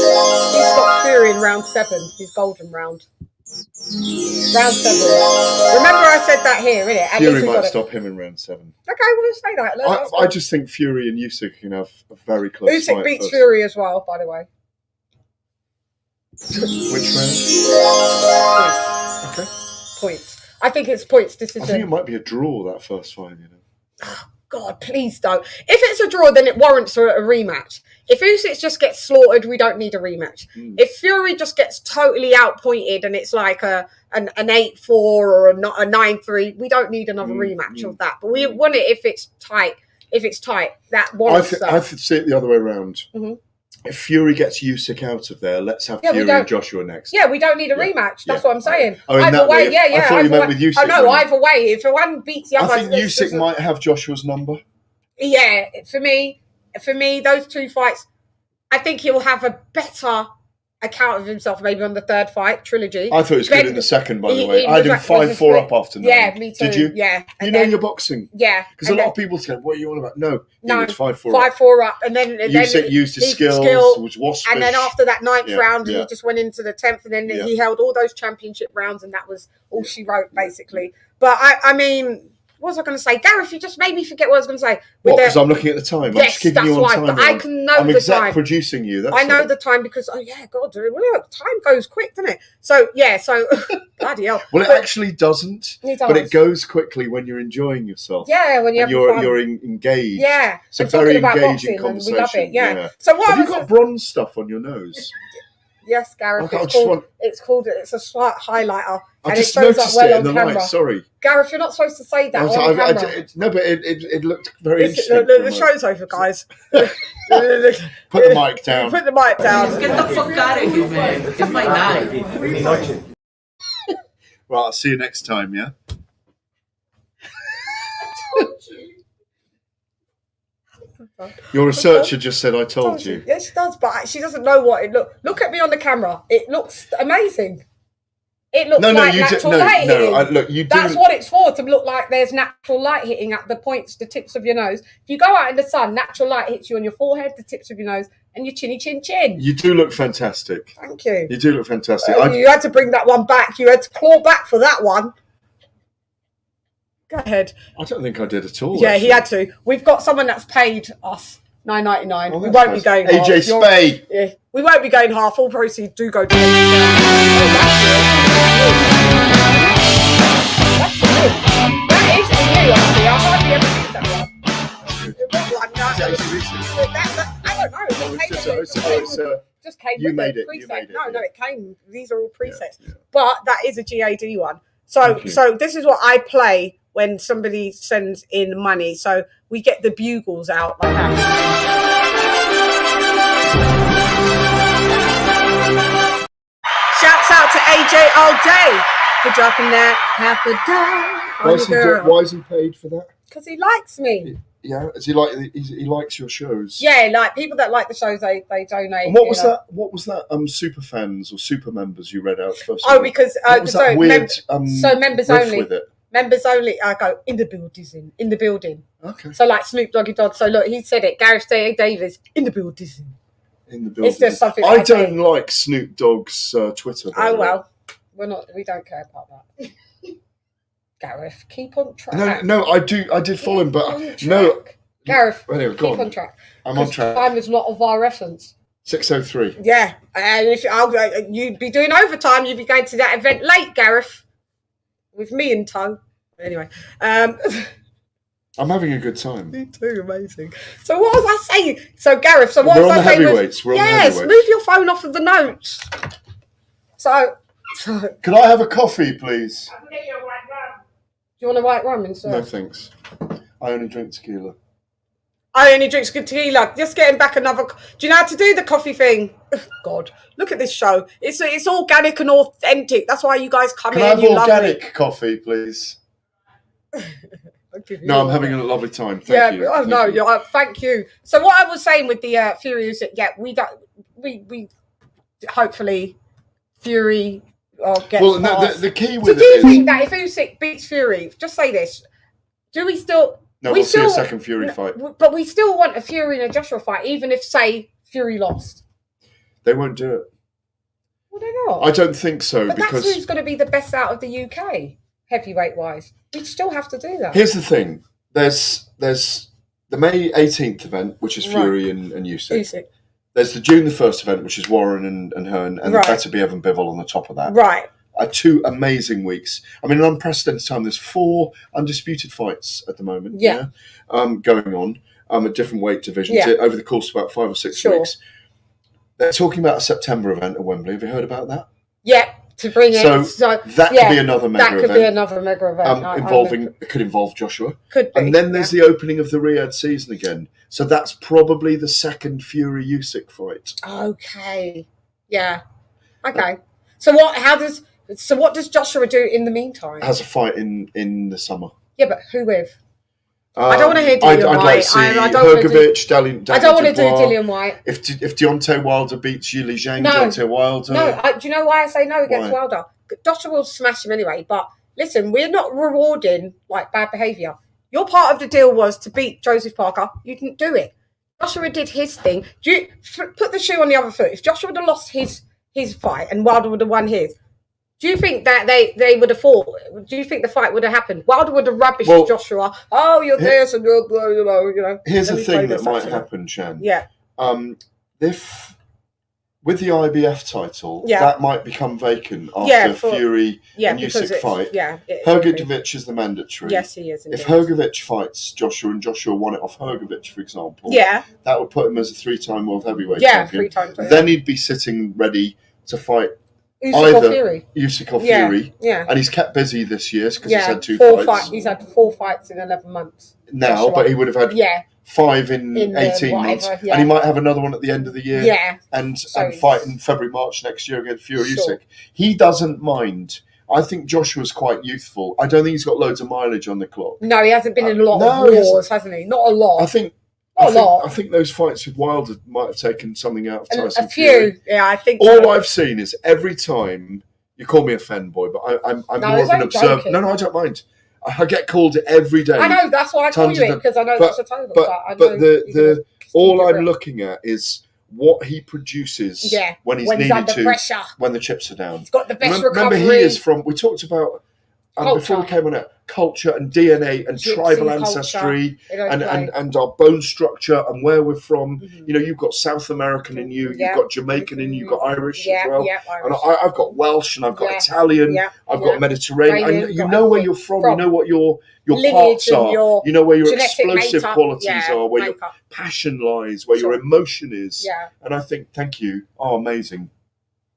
stopped Fury in round 7, his golden round. Round 7. Remember I said that here, innit? Fury might stop him in round 7. Okay, we'll say that. I just think Fury and Usyk can have a very close fight. Usyk beats Fury as well, by the way. Which round? Points. Okay. Points. I think it's points decision. I think it might be a draw, that first fight, Oh, God, please don't. If it's a draw, then it warrants a rematch. If Usyk just gets slaughtered, we don't need a rematch. If Fury just gets totally outpointed and it's like an 8-4 or a 9-3, we don't need another rematch of that. But we want it if it's tight. If it's tight, that warrants that. I see it the other way around. Mm-hmm. If Fury gets Usyk out of there, let's have Fury and Joshua next. Yeah, we don't need a rematch. That's what I'm saying. Either way, I thought you meant with Usyk. Oh, no, either way. If one beats the other... I think Usyk might have Joshua's number. Yeah, for me, those 2 fights, I think he'll have a better account of himself maybe on the third fight trilogy. I thought he was good in the second, by the way. I had him 5-4 up after 9. Yeah, me too. Did you? Yeah. You know your boxing? Yeah. Because a lot of people say, what are you on about? No, he was 5-4 up. 5-4 up. And then Usyk used his skills, was waspish. And then after that 9th round, he just went into the 10th, and then he held all those championship rounds, and that was all she wrote, basically. But I mean... What was I going to say? Gareth, you just made me forget what I was going to say. Because I'm looking at the time. I'm just keeping you on time. But I can know I'm the time. I'm producing you. That's I know the time because, God, look, time goes quick, doesn't it? So, bloody hell. Well, it actually doesn't. It does. But it goes quickly when you're enjoying yourself. Yeah, when you're engaged. Yeah. It's a very engaging conversation. We love it, yeah. So what have you got bronze stuff on your nose? Yes, Gareth. It's a slight highlighter. I just noticed it in the light. Sorry, Gareth, you're not supposed to say that on camera. No, but it looked very interesting. The show's over, guys. Put the mic down. Put the mic down. Get the fuck out of here, man. It's my night. Well, I'll see you next time. Yeah. Your researcher just said I told you. Yes, she does, but she doesn't know what it looks. Look at me on the camera. It looks amazing. It looks like natural light hitting. Look, you do. That's what it's for, to look like there's natural light hitting at the points, the tips of your nose. If you go out in the sun, natural light hits you on your forehead, the tips of your nose, and your chinny chin chin. You do look fantastic. Thank you. You do look fantastic. You had to bring that one back. You had to claw back for that one. Go ahead. I don't think I did at all. Yeah, actually. he had to. We've got someone that's paid us $9.99. Oh, we won't be going half. AJ Spay. Yeah, we won't be going half. All proceeds do go to that's good. That is for you, obviously. I hardly ever use that one. I don't know. Just came you with made it. You made it. No, it came. These are all presets. Yeah. But that is a GAD one. So this is what I play when somebody sends in money. So we get the bugles out like that. Shouts out to AJ all day for dropping that half a day. Why is he paid for that? Because he likes me. Yeah, he likes your shows. Yeah, like people that like the shows, they donate. And what was that? What was that? Super fans or super members you read out first? Oh, because so weird. So members only. With it? Members only. I go in the building. Okay. So like Snoop Doggy Dogg. So look, he said it. Gareth Davies in the building. In the building. It's just something. I don't like Snoop Dogg's Twitter. Oh well, we don't care about that. Gareth, keep on track. No, I did follow him, but no. Gareth, anyway, keep on track. I'm on track. Time is not of our reference. 6:03. Yeah, and if you'd be doing overtime, you'd be going to that event late, Gareth, with me in tow. Anyway, I'm having a good time. Me too, amazing. So what was I saying? So Gareth, what was I saying? We're on the heavyweights. Move your phone off of the notes. So could I have a coffee, please? I can get you a white rum. Do you want a white rum instead? No, thanks. I only drink tequila. I only drink tequila. Just getting back another. Do you know how to do the coffee thing? God, look at this show. It's organic and authentic. That's why you guys come Can in. I have organic coffee, please? No, I'm having a lovely time. Thank you. Oh no, thank you. So what I was saying with the Fury is that we hopefully Fury gets. Well, no, the key with so do you think that if Usyk beats Fury, just say this, do we still? No, we'll see a second Fury fight. But we still want a Fury and a Joshua fight, even if, say, Fury lost. They won't do it. Well, they're not. I don't think so. But because that's who's going to be the best out of the UK, heavyweight-wise. We still have to do that. Here's the thing. There's the May 18th event, which is Fury and Usyk. There's the June the 1st event, which is Warren and Hearn, and there better be Evan Bivol on the top of that. Right. 2 amazing weeks. I mean, an unprecedented time. There's 4 undisputed fights at the moment. Yeah. Going on at different weight divisions over the course of about 5 or 6 weeks. They're talking about a September event at Wembley. Have you heard about that? Yeah, to bring in. So that could be another mega event. That could be another mega event. It could involve Joshua. Could be. And then there's the opening of the Riyadh season again. So that's probably the second Fury Usyk fight. Okay. Yeah. Okay. So what does Joshua do in the meantime? Has a fight in the summer. Yeah, but who with? I don't want to hear Dillian I'd White. like to see I don't want to do. Hergovich, I don't want to do Dubois. Dillian White. If Deontay Wilder beats Yuli Zhang, No. Deontay Wilder. No, do you know why I say no against Why? Wilder? Joshua will smash him anyway. But listen, we're not rewarding like bad behaviour. Your part of the deal was to beat Joseph Parker. You didn't do it. Joshua did his thing. Put the shoe on the other foot. If Joshua would have lost his fight and Wilder would have won his, do you think that they would have fought? Do you think the fight would have happened? Wilder would have rubbished Joshua. Oh, you're this and you're, you know. Here's the thing that might happen, Chann. Yeah. If with the IBF title, that might become vacant after Fury and Usyk fight. Yeah. Hergovich is the mandatory. Yes, he is. If Hergovich fights Joshua and Joshua won it off Hergovich, for example, that would put him as a 3-time world heavyweight champion. 3 times. Then he'd be sitting ready to fight Usyk or Fury. Yeah. And he's kept busy this year because he's had 2 fights. He's had 4 fights in 11 months. Now, Joshua. but he would have had 5 in 18 months. Yeah. And he might have another one at the end of the year. Yeah. And fight in February, March next year against Fury Usyk. He doesn't mind. I think Joshua's quite youthful. I don't think he's got loads of mileage on the clock. No, he hasn't been in a lot of wars, hasn't he? Not a lot. I think those fights with Wilder might have taken something out of Tyson. A few, I think. All I've seen is every time you call me a fanboy, but I'm more of an observer. No, I don't mind. I get called every day. I know, that's why I call you it, because I know that's a total. But all I'm looking at is what he produces when he's needed under to, pressure. when the chips are down. He's got the best recovery. Remember, he is from. We talked about before we came on it, culture and DNA and tribal ancestry and our bone structure and where we're from. Mm-hmm. You know, you've got South American in you, you've got Jamaican in you, you've got Irish as well. Irish. And I've got Welsh and I've got Italian, I've got Mediterranean. And you know where you're from, you know what your parts are, you know where your explosive qualities are, where your passion lies, where your emotion is. And I think, thank you. Oh, amazing.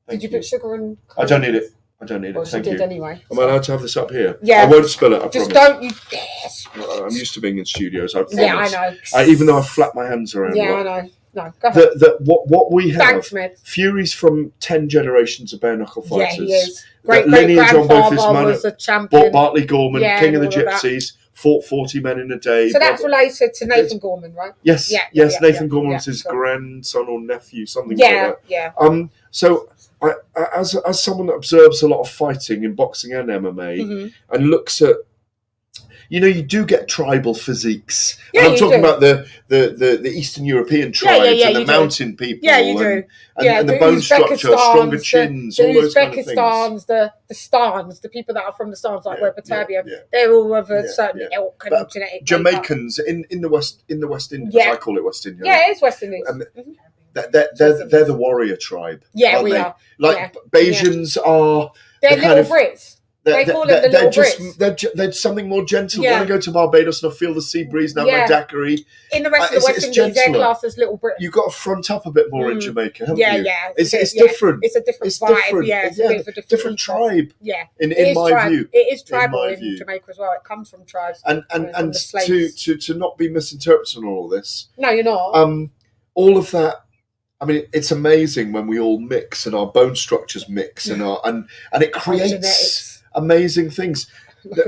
Did you put sugar in? I don't need it. I don't need it. Thank you. Anyway. Am I allowed to have this up here? Yeah. I won't spill it. I Just promise. don't you dare. I'm used to being in studios. I promise. Yeah, I know. Even though I flap my hands around. Yeah, I know. No, go ahead. What we have. Thanks, Med. Fury's from 10 generations of bare knuckle fighters. Yeah, he is. Great lineage on both his was a champion. Bartley Gorman, King of the Gypsies, fought 40 men in a day. So that's related to Nathan Gorman, right? Yes. Nathan Gorman was his grandson or nephew, something like that. Yeah. So. As someone that observes a lot of fighting in boxing and MMA and looks at, you do get tribal physiques. And I'm talking about the Eastern European tribes and the mountain people. Yeah, you do. And the bone structure, stronger chins, all those kind of things. The Stans, the people that are from the Stans, like where Batavia, they're all of a certain ilk and genetic. Jamaicans in the West Indies, I call it West India. Yeah, it's West Indies. They're the warrior tribe. Yeah, we are. Like Bajans are. They're little Brits. They call them the little Brits. They're something more gentle. When I go to Barbados and I feel the sea breeze and have my daiquiri. In the rest of the West Indies, they're classed as little Brits. You've got to front up a bit more in Jamaica, haven't you? Yeah. It's different. It's a different vibe. It's a bit of a different tribe. Yeah. In my view. It is tribal in Jamaica as well. It comes from tribes. And to not be misinterpreted on all this. No, you're not. All of that. I mean, it's amazing when we all mix and our bone structures mix and it creates amazing things.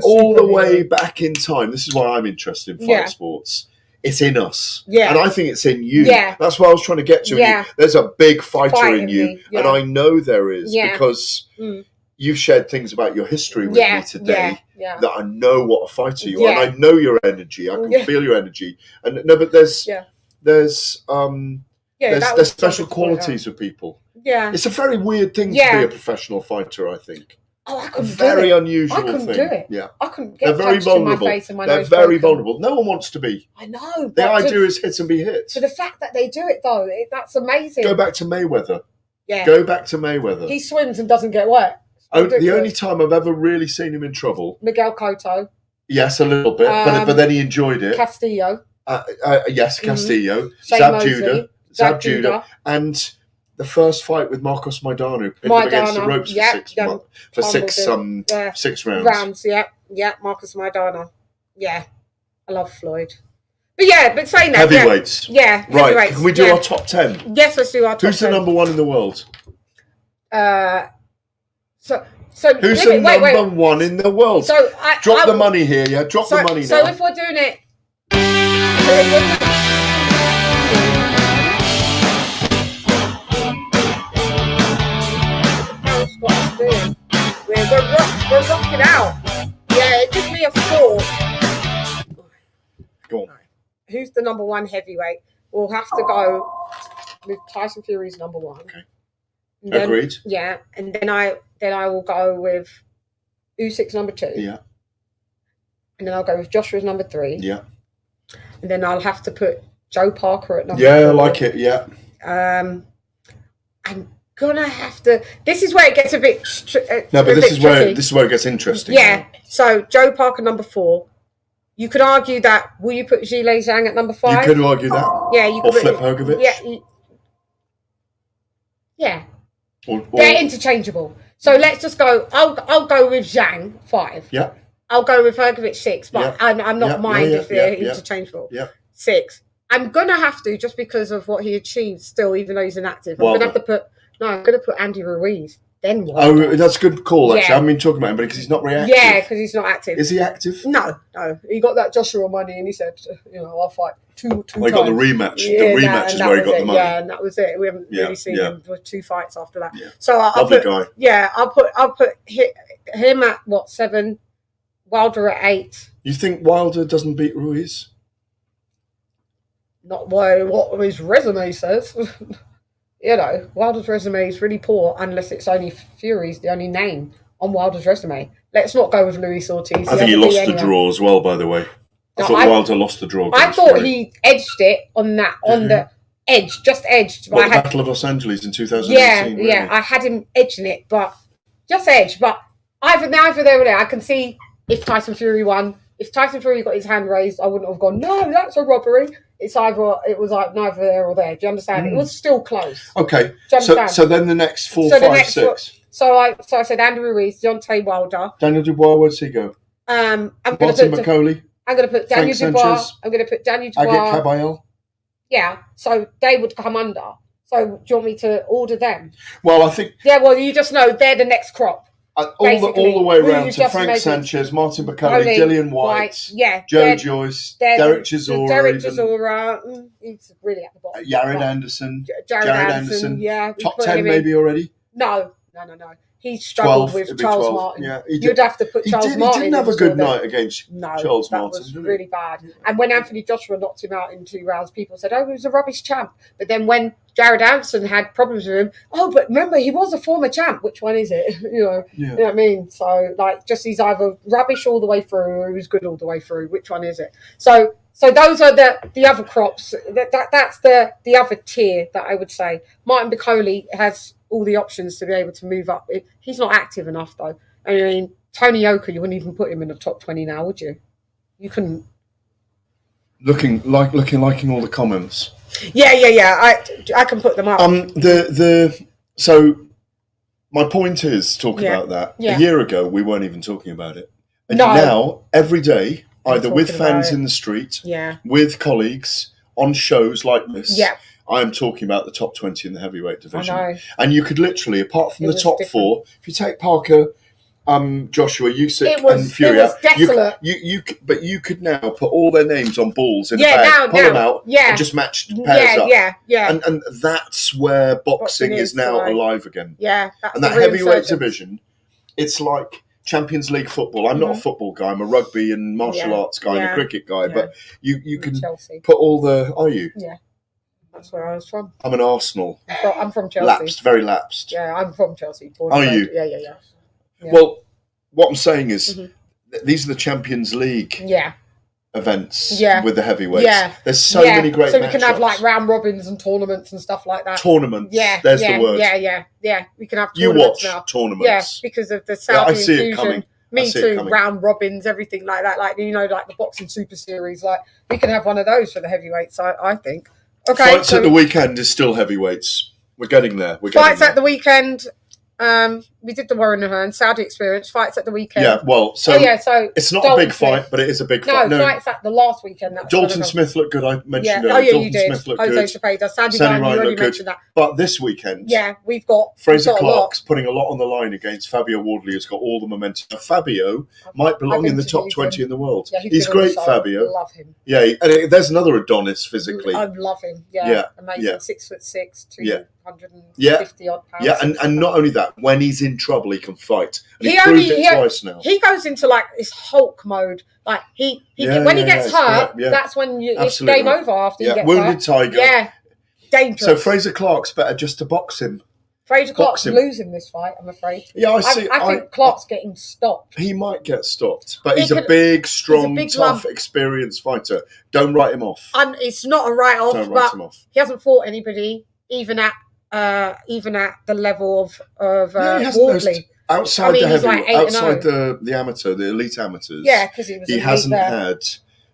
All the way back in time. This is why I'm interested in fight sports. It's in us. Yeah. And I think it's in you. Yeah. That's what I was trying to get to. Yeah. There's a big fighter in you. Yeah. And I know there is because you've shared things about your history with me today that I know what a fighter you are. And I know your energy. I can feel your energy. And but there's there's special qualities with people. Yeah. It's a very weird thing to be a professional fighter, I think. Oh, I couldn't do it. Very unusual thing. I couldn't do it. Yeah. I couldn't get punched in my face and my nose broken. They're very vulnerable. No one wants to be. I know. The idea is hit and be hit. So the fact that they do it, though, that's amazing. Go back to Mayweather. Yeah. Go back to Mayweather. He swims and doesn't get wet. The only time I've ever really seen him in trouble. Miguel Cotto. Yes, a little bit. But then he enjoyed it. Castillo. Yes, Castillo. Mm-hmm. Zab Judah. And the first fight with Marcos Maidana, pinned him against the ropes for six rounds. Yeah, Marcos Maidana. Yeah, I love Floyd. But saying that, heavyweights. Yeah, right. Heavyweights. Can we do our top 10? Yes, let's do our top 10. Who's the number one in the world? Who's the number one in the world? Drop the money here, yeah. Drop the money now. So if we're doing it We're rocking out. Yeah, it gives me a thought. Go on. Who's the number one heavyweight? We'll have to go with Tyson Fury's number one. Okay. Then, Agreed. Yeah, and then I will go with Usyk's number 2. Yeah. And then I'll go with Joshua's number 3. Yeah. And then I'll have to put Joe Parker at number 4. Yeah, I like it. Yeah. I'm gonna have to. This is where it gets a bit. No, but this is tricky. where it gets interesting. Yeah. So Joe Parker number 4. You could argue that. Will you put Zhilei Zhang at number 5? You could argue that. Yeah, you could. Or Flip Hergovich. Yeah. Yeah. Or, they're interchangeable. So let's just go. I'll go with Zhang 5. Yeah. I'll go with Hergovich 6, but I'm not mind if they're interchangeable. Yeah. 6. I'm gonna have to, just because of what he achieved still, even though he's inactive. I'm gonna put Andy Ruiz. Then what? Oh, that's a good call, actually. I haven't been talking about him, but because he's not reactive. Yeah, because he's not active. Is he active? No. He got that Joshua money and he said, I'll fight two times. He got the rematch. The rematch is where he got the money. Yeah, and that was it. We haven't really seen him with 2 fights after that. Yeah. So Lovely guy. Yeah, I'll put him at 7, Wilder at 8. You think Wilder doesn't beat Ruiz? Not what his resume says. Wilder's resume is really poor unless it's only Fury's the only name on Wilder's resume. Let's not go with Luis Ortiz. I think he lost the draw as well, by the way. I thought Wilder lost the draw. I thought he edged it on the edge, just edged. The Battle of Los Angeles in 2018. Yeah, I had him edging it, but just edged. But either there or there, I can see if Tyson Fury won. If Tyson Fury got his hand raised, I wouldn't have gone, no, that's a robbery. It was like neither there or there. Do you understand? It was still close. Okay. So then the next 4, 5, 6. So I said Andy Ruiz, Deontay Wilder. Daniel Dubois, where's he go? I'm going to put McCauley. I'm going to put Daniel Dubois. I'm going to put Daniel Dubois. Agit Kabayel. Yeah. So they would come under. So do you want me to order them? Well, I think. Yeah. Well, you just know they're the next crop. All the way around to Frank Sanchez, Martin McCauley, Dillian White, Joe Joyce, Derek Chisora. He's really at the bottom. Jared Anderson. Jared Anderson. Yeah. Top 10 maybe already? No. He struggled with Charles Martin. Yeah, you'd have to put Charles Martin. He didn't have a good night against Charles Martin. That was really bad. And when Anthony Joshua knocked him out in 2 rounds, people said, he was a rubbish champ. But then when Jared Anderson had problems with him, but remember, he was a former champ. Which one is it? You know what I mean? So, just he's either rubbish all the way through or he was good all the way through. Which one is it? So those are the other crops. That's the other tier that I would say. Martin McCauley has all the options to be able to move up. He's not active enough, though. I mean, Tony Yoka, you wouldn't even put him in the top 20 now, would you? You couldn't. Liking all the comments. Yeah. I can put them up. So my point is talking about that. Yeah. A year ago, we weren't even talking about it, and now every day, either with fans in the street, with colleagues on shows like this, I am talking about the top 20 in the heavyweight division. I know. And you could literally, apart from the top 4, if you take Parker, Joshua, Usyk, and Fury out, but you could now put all their names on balls in a bag, pull them out, and just match pairs up. Yeah. And that's where boxing is now alive again. Yeah. And that heavyweight division, it's like Champions League football. I'm not a football guy. I'm a rugby and martial arts guy and a cricket guy. But you can put all the... Are you? Yeah. That's where I was from. I'm an Arsenal. I'm from Chelsea. Very lapsed. Yeah, I'm from Chelsea. Are you? Yeah. Well, what I'm saying is, these are the Champions League events with the heavyweights. Yeah. There's so many great So we can have round robins and tournaments and stuff like that. Tournaments. Yeah. There's the word. Yeah. We can have tournaments now. You watch tournaments. Yeah, because of the Saudi I see it coming. Me too. Round robins, everything like that. Like the boxing super series. We can have one of those for the heavyweights, I think. Okay, Fights at the weekend is still heavyweights. We're getting there. Fights at the weekend. we did the Warren and Hearn Saudi experience fights at the weekend. Yeah, well, so so it's not Dalton a big fight, Smith. but it is a big fight. No, fights at the last weekend. Dalton Smith looked good. I mentioned Oh, yeah, Dalton you did. Smith looked Jose good. Cepeda, Sandy Sandy Ryan, you Ryan already looked good. mentioned that. But this weekend, we've got Fraser we've got Clark's putting a lot on the line against Fabio Wardley, who's got all the momentum. Now, Fabio might belong in the top 20 in the world. Yeah, he's great, Fabio. I love him. Yeah, and there's another Adonis physically. I love him. Yeah, amazing. 6'6", 250 odd pounds. Yeah, and not only that, when he's in trouble, he can fight. And he's proved proved it twice now. He goes into like this Hulk mode. Like when he gets hurt, that's when it's game over after he gets wounded hurt. tiger. Yeah, dangerous. So Fraser Clark's better just to box him. Fraser Clark's losing this fight, I'm afraid. Yeah, I see. I think Clark's getting stopped. He might get stopped, but he's a big, strong, tough, experienced fighter. Don't write him off. It's not a write-off, Don't write him off. He hasn't fought anybody, even at the level of he Wardley. Outside the heavyweight, outside the amateur, the elite amateurs. Yeah, because he hasn't had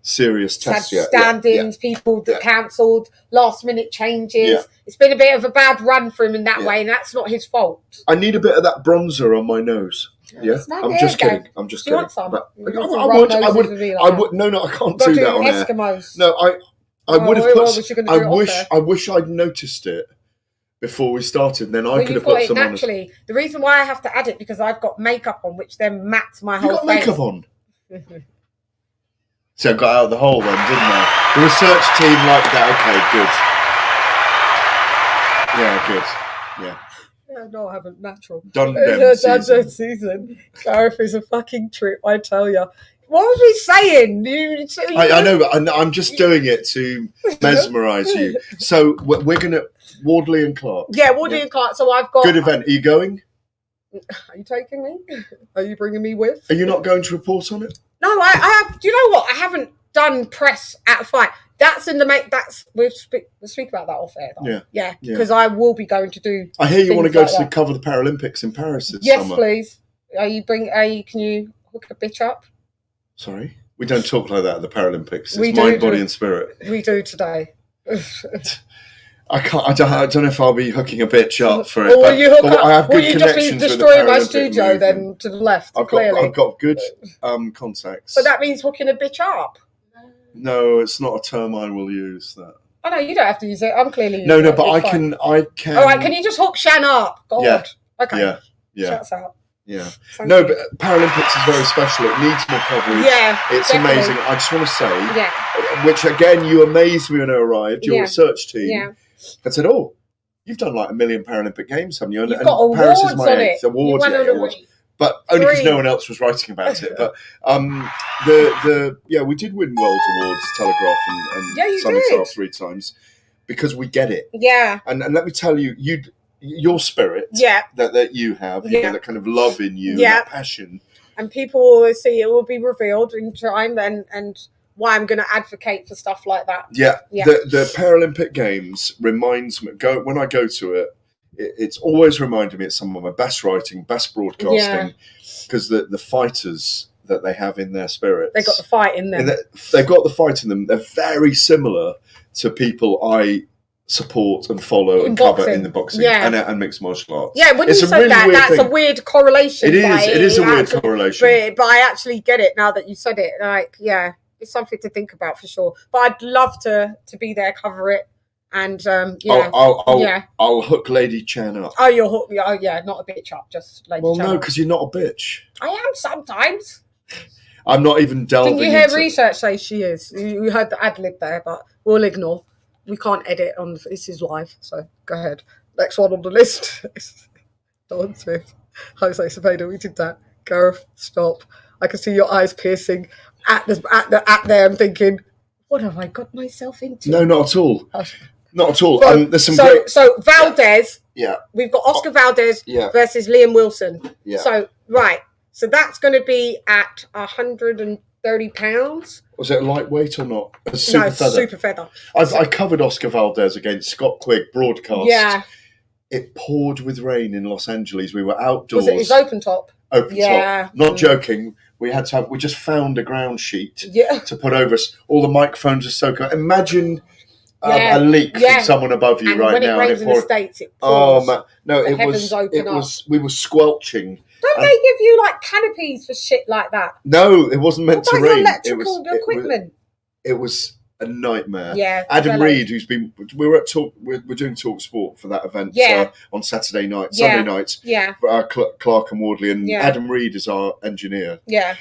serious tests yet. Standings, people that cancelled, last minute changes. Yeah. It's been a bit of a bad run for him in that way, and that's not his fault. I need a bit of that bronzer on my nose. Yeah, I'm just kidding. I'm just kidding. You want some? I would. No, I can't do that on air. Eskimos. No, I would have put. I wish I'd noticed it before we started, and then I could have put some on. Naturally, the reason why I have to add it because I've got makeup on, which then mats my whole face. You got makeup on. So I got out of the hole then, didn't I? The research team liked that. Okay, good. Yeah, good. Yeah. Yeah, no, I haven't. Natural. Done season. Gareth is a fucking trip, I tell you. What was he saying? I know, but I'm just doing it to mesmerise you. So we're going to... Wardley and Clark. Yeah, Wardley and Clark. So I've got... Good event. Are you going? Are you taking me? Are you bringing me with? Are you not going to report on it? No, I have... Do you know what? I haven't done press at a fight. That's in the... We'll speak about that off air, though. Yeah, because I will be going to do... I hear you want to go to cover the Paralympics in Paris this summer. Yes, please. Can you hook a bitch up? Sorry? We don't talk like that at the Paralympics. It's mind, body and spirit. We do today. I don't know if I'll be hooking a bitch up for it. Or will you hook up? I have good will you just be destroying my studio then to the left? I've got good contacts. So that means hooking a bitch up? No, it's not a term I will use. That. Oh no, you don't have to use it. I'm clearly using it. No, but I can. All right, can you just hook Chann up? God. Yeah. Okay. Yeah. Shuts out. Yeah. But Paralympics is very special. It needs more coverage. Yeah. It's definitely amazing. I just want to say, which again, you amazed me when I arrived, your research team. Yeah. I said, "Oh, you've done like 1 million Paralympic games, haven't you?" You've got awards Paris is my on 8th it. awards. But only because no one else was writing about it. But we did win World Awards, Telegraph and Sunny Star 3 times because we get it. Yeah. And let me tell you, your spirit that you have, you know, that kind of love in you, that passion. And people will see it will be revealed in time and why I'm going to advocate for stuff like that. Yeah. The Paralympic Games reminds me, when I go to it, it's always reminded me it's some of my best writing, best broadcasting, because the fighters that they have in their spirits. They've got the fight in them. They've got the fight in them. They're very similar to people I support and follow and cover in the boxing and mixed martial arts. Yeah, when you said that, that's a weird correlation. It is a weird correlation. But I actually get it now that you said it. Like, it's something to think about for sure. But I'd love to be there, cover it. And I'll hook LadyChann up. Oh, you'll hook me. Oh, yeah, not a bitch up, just LadyChann. Well, no, because you're not a bitch. I am sometimes. I'm not even delving. Didn't you hear research say she is? You heard the ad lib there, but we'll ignore. We can't edit on. This is live, so go ahead. Next one on the list. Dalton Smith, Jose Cepeda. We did that. Gareth, stop. I can see your eyes piercing at there. I'm thinking, what have I got myself into? No, not at all. Not at all. There's some so Valdez. Yeah. We've got Oscar Valdez versus Liam Wilson. Yeah. So that's going to be at £130. Was it lightweight or not? Super feather. I covered Oscar Valdez against Scott Quigg broadcast. Yeah. It poured with rain in Los Angeles. We were outdoors. Was it his open top? Open top. Not joking. We just found a ground sheet to put over us. All the microphones are soaking. Imagine a leak from someone above you and right when now. It rains in the States, it oh pours. man, no, The it heavens was. open It up. was. We were squelching. Don't they give you like canopies for shit like that? No, it wasn't meant to What about rain. your electrical equipment? It was a nightmare. Yeah, Adam fellows. Reed, who's been, we're doing Talk Sport for that event on Saturday night, Sunday nights. Yeah. Clark and Wardley, and Adam Reed is our engineer. Yeah.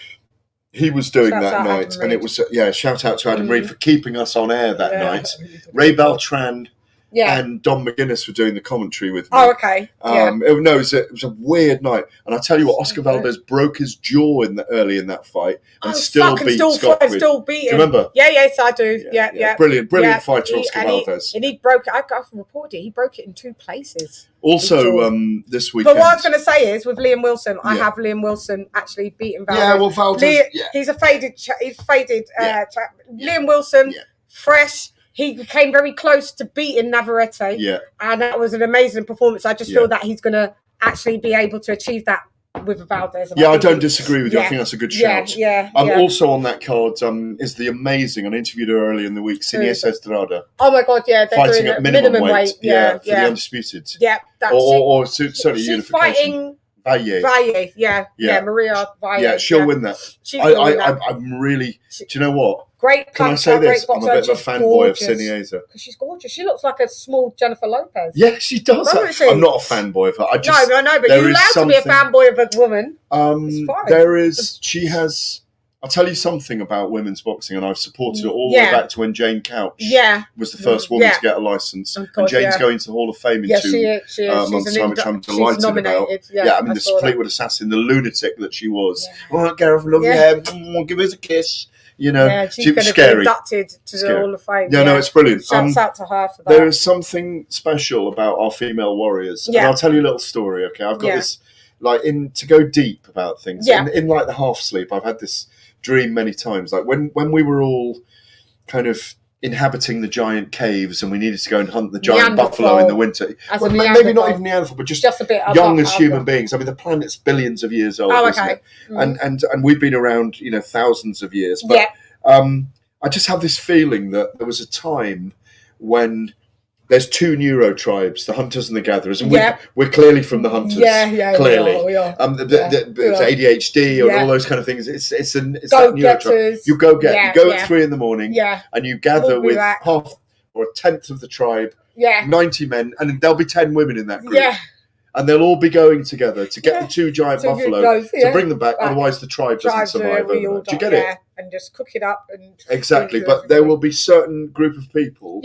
He was doing Shout that out night, Adam and it Reed. was shout out to Adam Reed for keeping us on air that night. Ray Beltran and Don McGuinness were doing the commentary with me. Oh, okay. It was a weird night, and I tell you what, Oscar Valdez broke his jaw early in that fight and still beat Scott Quinn. Still beat him. Do you remember? Yeah, yes, I do. Yeah. Brilliant fighter, Oscar Valdez. And he broke it. I got reported he broke it in 2 places. Also, this weekend. But what I was going to say is with Liam Wilson, I have Liam Wilson actually beating Valdez. Yeah, well, Valdez. He's a faded. Liam Wilson, fresh. He came very close to beating Navarrete, and that was an amazing performance. I just feel that he's going to actually be able to achieve that with Valdez. I don't disagree with you. I think that's a good shout. Also on that card is the amazing, I interviewed her earlier in the week, Inés Estrada. Oh my God, they're fighting doing at minimum weight. For the undisputed. Yeah, or certainly she's unification. Fighting Valle, Maria Valle. Yeah, she'll win that. I'm really. Do you know what? Great. Can I say this? I'm a bit of a fanboy of Sinieza. Because she's gorgeous. She looks like a small Jennifer Lopez. Yeah, she does. I'm not a fanboy of her. No, but you're allowed to be a fanboy of a woman. It's fine. There is. She has. I'll tell you something about women's boxing, and I've supported it all the way back to when Jane Couch was the first woman to get a license. And Jane's going to the Hall of Fame in 2 months' time, which I'm delighted about. I mean, this Fleetwood assassin, the lunatic that she was. Oh, Gareth, love your hair. Give us a kiss. You know, she's going to be inducted to the Hall of Fame. No, it's brilliant. Shouts out to her for that. There is something special about our female warriors. And I'll tell you a little story, okay? I've got this, to go deep about things. In like the half sleep, I've had this dream many times. Like when we were all kind of inhabiting the giant caves and we needed to go and hunt the giant buffalo in the winter. Maybe not even Neanderthal, but just a bit young as human beings. I mean, the planet's billions of years old, isn't it? And we've been around, thousands of years. But I just have this feeling that there was a time when there's 2 neurotribes, the hunters and the gatherers, and we're clearly from the hunters. Clearly. We are. It's ADHD or all those kind of things. It's that neurotribe. You go at 3 a.m, and you gather with half or a tenth of the tribe, 90 men, and there'll be 10 women in that group. And they'll all be going together to get the 2 giant buffalo to bring them back. Otherwise, the tribe doesn't survive. Do you get it? And just cook it up. Exactly. But there will be certain group of people.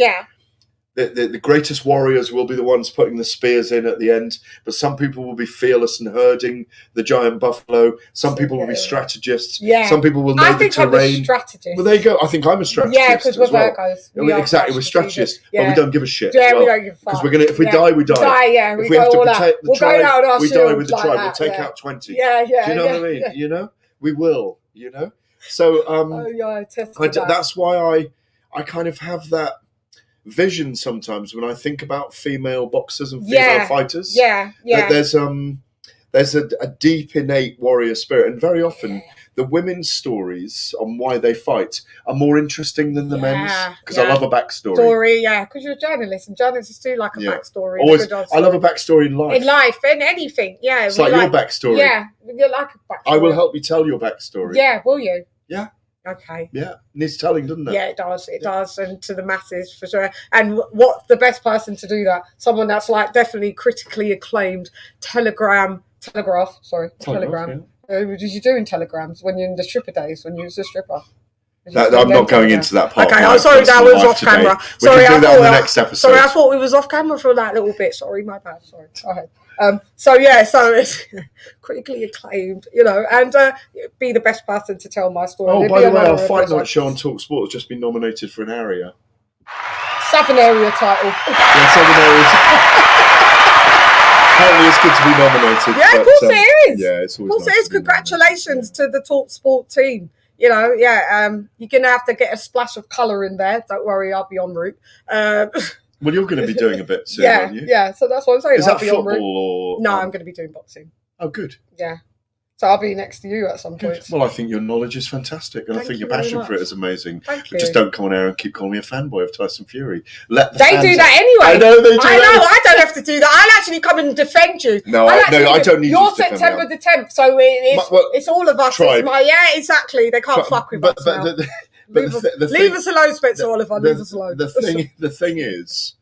The greatest warriors will be the ones putting the spears in at the end, but some people will be fearless and herding the giant buffalo. Some people will be strategists. Some people will know the terrain. I'm a strategist. Well, there you go. I think I'm a strategist. Yeah, because we're Virgos. Exactly, we're strategists, but we don't give a shit. Yeah, we don't give a fuck. Because we're gonna. If we die, we die. If we have to protect the tribe, we die with the tribe. We'll take out 20. Do you know what I mean? You know, we will. You know. So that's why I kind of have that vision sometimes when I think about female boxers and female fighters. That there's a deep innate warrior spirit, and very often the women's stories on why they fight are more interesting than the men's, because I love a backstory. Because you're a journalist, and journalists do like a backstory. Always, I love a backstory in life. In anything, It's like your backstory. You like a backstory. I will help you tell your backstory. Will you? Yeah. Okay. Yeah, needs telling, doesn't it? Yeah, it does. It does, and to the masses for sure. And what the best person to do that? Someone that's like definitely critically acclaimed. Telegraph. Yeah. Did you do in telegrams when you're in the stripper days when you was a stripper? I'm not going into that part. Okay, I'm sorry, that was off camera. Sorry, I thought on the next episode. Sorry, I thought we was off camera for that little bit. Sorry, my bad. Sorry. Go ahead. So it's critically acclaimed, and be the best person to tell my story. Oh, by the way, our Fight Night show on Talk Sport has just been nominated for an area. Southern area title. Southern area title. Apparently it's good to be nominated. Yeah, of course it is. Yeah, it's always of course it is. Congratulations to the Talk Sport team. You're going to have to get a splash of colour in there. Don't worry, I'll be en route. Well, you're going to be doing a bit soon, aren't you? Yeah, so that's what I'm saying. Is that football or... No, I'm going to be doing boxing. Oh, good. Yeah. So I'll be next to you at some point. Well, I think your knowledge is fantastic, and I think your passion for it is amazing. Thank But you. just don't come on air and keep calling me a fanboy of Tyson Fury. Let the They fans do that anyway. I know they do. I don't have to do that. I'll actually come and defend you. No, I don't need you You're to defend me. September the 10th, so it's all of us. Tribe. Exactly. They can't fuck with us now. Leave us alone, Spencer Oliver. Leave us alone. The thing is,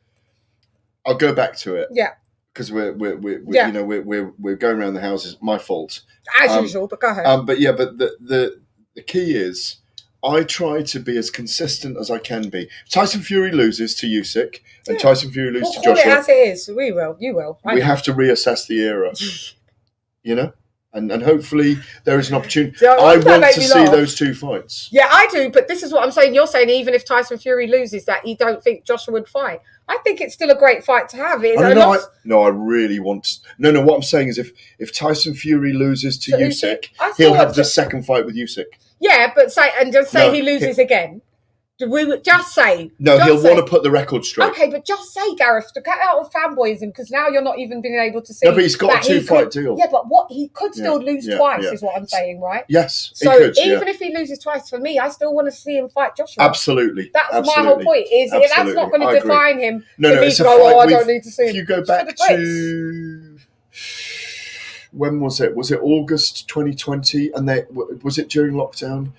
I'll go back to it. Yeah. Because we're going around the houses. My fault, as usual. But go ahead. But the key is, I try to be as consistent as I can be. Tyson Fury loses to Usyk, and Tyson Fury loses to Joshua. Call it as it is. We will. You will. We have to reassess the era. You know. And hopefully there is an opportunity. Yeah, I want to see those two fights. Yeah, I do. But this is what I'm saying. You're saying even if Tyson Fury loses, that you don't think Joshua would fight. I think it's still a great fight to have. I really want. No. What I'm saying is, if Tyson Fury loses to Usyk, he'll have the second fight with Usyk. Yeah, but say he loses again. We would just say no. He'll want to put the record straight. Okay, but just say, Gareth, to get out of fanboyism, because now you're not even being able to see. No, but he's got a 2-fight deal. Yeah, but what he could still lose twice is what I'm saying, right? Yes. So even if he loses twice, for me, I still want to see him fight Joshua. Absolutely. That's my whole point. That's not going to define him. No, it's a fight. I don't need to see him. If you go back to when was it? Was it August 2020? And was it during lockdown?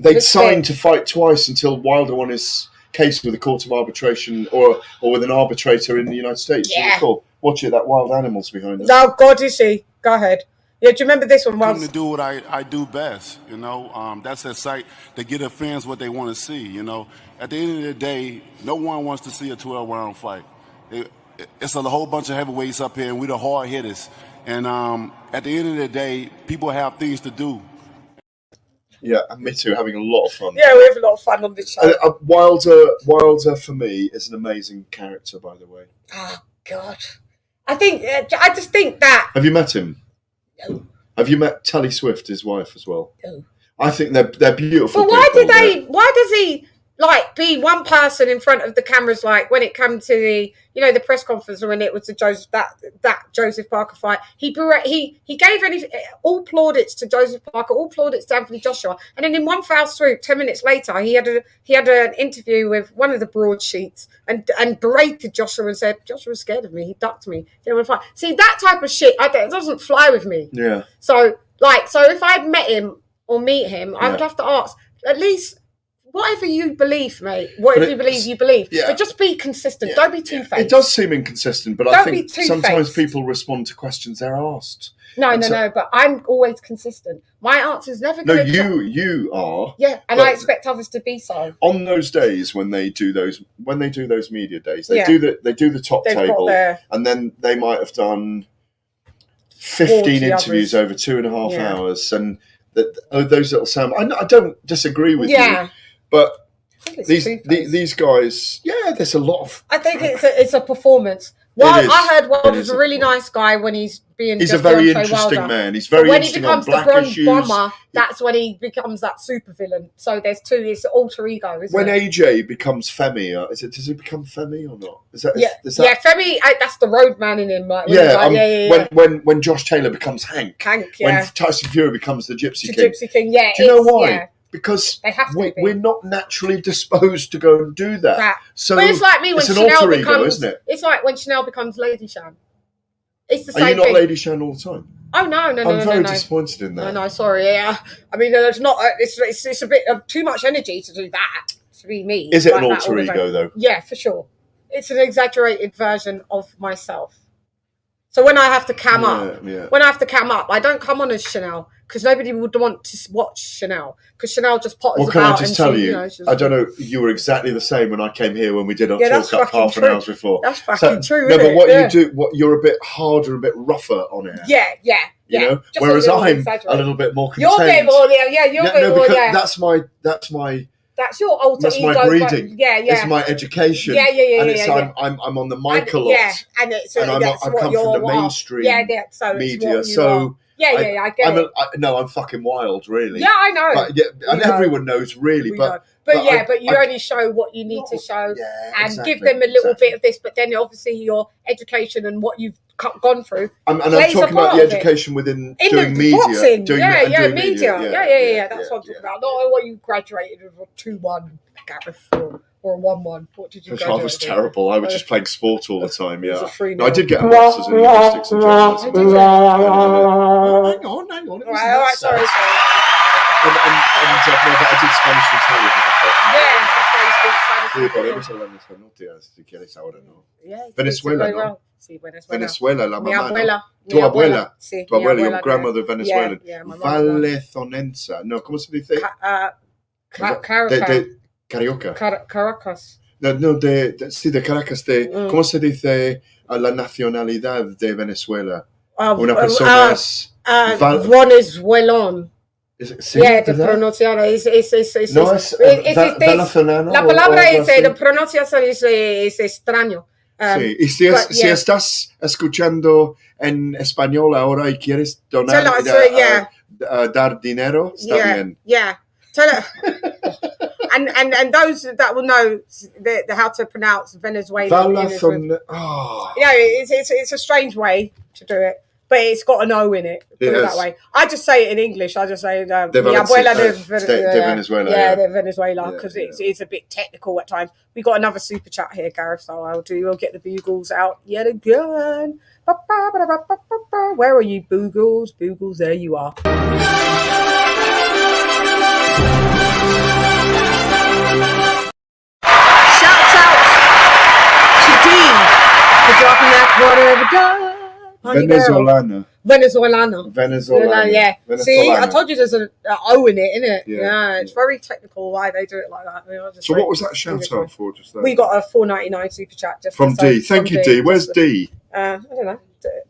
They'd signed to fight twice until Wilder won his case with a court of arbitration or with an arbitrator in the United States. Yeah. Cool. Watch it, that wild animal's behind us. Oh, God, is he? Go ahead. Yeah, do you remember this one? I'm to do what I do best, you know. That's a site to get the fans what they want to see, you know. At the end of the day, no one wants to see a 12-round fight. It's a whole bunch of heavyweights up here, and we're the hard hitters. And at the end of the day, people have things to do. Yeah, and me too, having a lot of fun. Yeah, we have a lot of fun on this show. Wilder for me is an amazing character, by the way. Oh, God. I just think that... Have you met him? No. Have you met Tally Swift, his wife, as well? No. I think they're beautiful. But why does he be one person in front of the cameras, like when it comes to the press conference when it was the Joseph Parker fight, he gave all plaudits to Joseph Parker, all plaudits to Anthony Joshua, and then in one foul swoop 10 minutes later he had an interview with one of the broadsheets and berated Joshua and said Joshua was scared of me, he ducked me, didn't want to fight. See, that type of shit, it doesn't fly with me. Yeah. So if I'd met him or meet him, I would have to ask, at least, whatever you believe, mate. Whatever you believe, you believe. Yeah. But just be consistent. Don't be two-faced. It does seem inconsistent, but I think sometimes people respond to questions they're asked. No. But I'm always consistent. My answer's never going to... No, you are. Yeah, and I expect others to be so. On those days when they do those media days, they do the top table, and then they might have done 15 interviews over 2.5 hours, and those little sound. I don't disagree with you. But these guys, there's a lot of... I think it's a performance. I heard Wilder's a really nice guy when he's being... He's a very interesting man. He's very interesting on black issues. When he becomes the bronze bomber, that's when he becomes that supervillain. So there's it's alter ego, isn't it? When AJ becomes Femi, does he become Femi or not? Femi, that's the roadman in him. When Josh Taylor becomes Hank. When Tyson Fury becomes the Gypsy King. Yeah. Do you know why? Yeah. Because we're not naturally disposed to go and do that. So but it's like me when Chanel becomes, ego, isn't it? It's like when Chanel becomes LadyChann. It's the same thing. Are you not LadyChann all the time? Oh no! I'm very disappointed in that. No, sorry. Yeah, I mean, it's not. It's a bit of too much energy to do that. To be me. Is it an alter ego though? Yeah, for sure. It's an exaggerated version of myself. So when I have to cam up, I don't come on as Chanel because nobody would want to watch Chanel because Chanel just potters about. Well, can I just tell you? I don't know. You were exactly the same when I came here when we did our talk up half an hour before. That's fucking true. No, but what you do, you're a bit harder, a bit rougher on air. Yeah. You know, whereas I'm a little bit more contained. You're a bit more, You're a bit more, That's my. That's your alter ego. That's my breeding. It's my education. And it's I'm on the mic a lot. And it's and I come from the mainstream media. So I get it. I'm fucking wild, really. Yeah, I know. But, everyone knows, really. But you only show what you need to show and give them a little bit of this. But then obviously your education and what you've gone through. And I'm plays a talking about part the of it. education within In doing the media. boxing, doing media. Yeah. That's what I'm talking yeah. about. Not what you graduated with a 2-1, Gareth, or a 1-1. What did you I graduate was with? terrible. I was just playing sport all the time. It was Yeah, a 3-0. no, I did get a master's in linguistics and journalism. Did you? Hang on. It wasn't All right, that sorry. And no, but I did Spanish and Italian. Yeah, that's why you speak Spanish. Sí, podemos hablar en español, tía, si quieres ahora, ¿no? Yeah, Venezuela, very ¿no? well. Sí, Venezuela. Venezuela, la Mi mamá, abuela. ¿no? Tu abuela. Sí, Tu abuela, mi your grandmother, Venezuelan. Yeah, my mother's one. Valezonense. No, ¿cómo se dice? Carioca. Caracas. No, sí, de Caracas. ¿Cómo se dice a la nacionalidad de Venezuela? Una persona es... Venezuelón. Sí, yeah, de ¿verdad? pronunciar No, es venezolano. la palabra es de pronunciación es extraño. Sí, y si estás escuchando en español ahora y quieres donar, dar dinero, está bien. Yeah. And those that will know how to pronounce Venezuela. It's a strange way to do it. But it's got an O in it. Put it that way. I just say it in English. I just say mi abuela de Venezuela. Yeah, de Venezuela, because it's a bit technical at times. We got another super chat here, Gareth. So we'll get the bugles out yet again. Where are you, bugles? Bugles, there you are. Shouts out to Dean for dropping that quarter of a dime. Venezuelana. Yeah. Venezuelana. See, I told you there's an O in it, isn't it? Yeah. It's very technical why they do it like that. So what was that shout out for just there? We got a $4.99 super chat just from D. Thank you, D. Where's D? I don't know.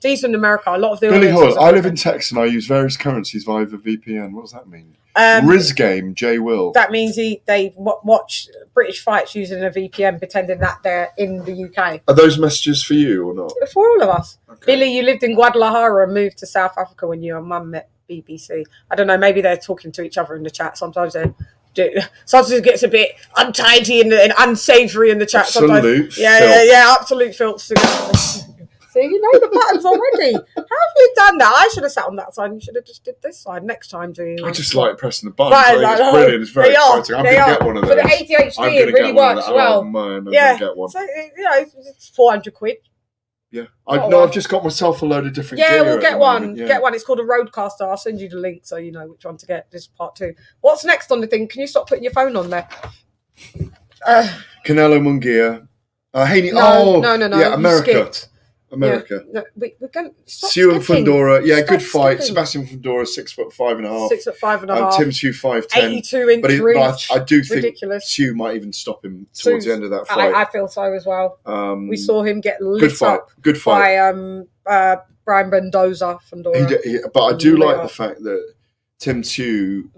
D's in America. A lot of the Billy Hull. I live in Texas and I use various currencies via the VPN. What does that mean? Riz game, J Will. That means they watch British fights using a VPN, pretending that they're in the UK. Are those messages for you or not? For all of us. Okay. Billy, you lived in Guadalajara and moved to South Africa when you and Mum met BBC. I don't know. Maybe they're talking to each other in the chat. Sometimes it gets a bit untidy and unsavoury in the chat. Absolute filth. Yeah, absolute filth. So you know the buttons already. How have you done that? I should have sat on that side. You should have just did this side next time. I just like pressing the buttons. I think it's brilliant. It's very exciting. I'm going to get one of those. For the ADHD, it really works well. Oh man, I'm going to get one. So it's £400. Yeah, I've just got myself a load of different gear. Yeah, we'll get one. Moment, yeah. Get one. It's called a Roadcaster. I'll send you the link so you know which one to get. This is part 2. What's next on the thing? Can you stop putting your phone on there? Canelo Munguia. Haney. No. Yeah, America. Yeah. No, we're going. Sue and Fundora. Yeah, good fight. Sebastian Fundora, 6'5.5". 6'5.5". Tim Sue 5'10". 82 inch reach. But I do think ridiculous. Sue might even stop him towards the end of that fight. I feel so as well. We saw him get lit up good fight. by Brian Mendoza. Fundora. But I do like the fact that Tim Sue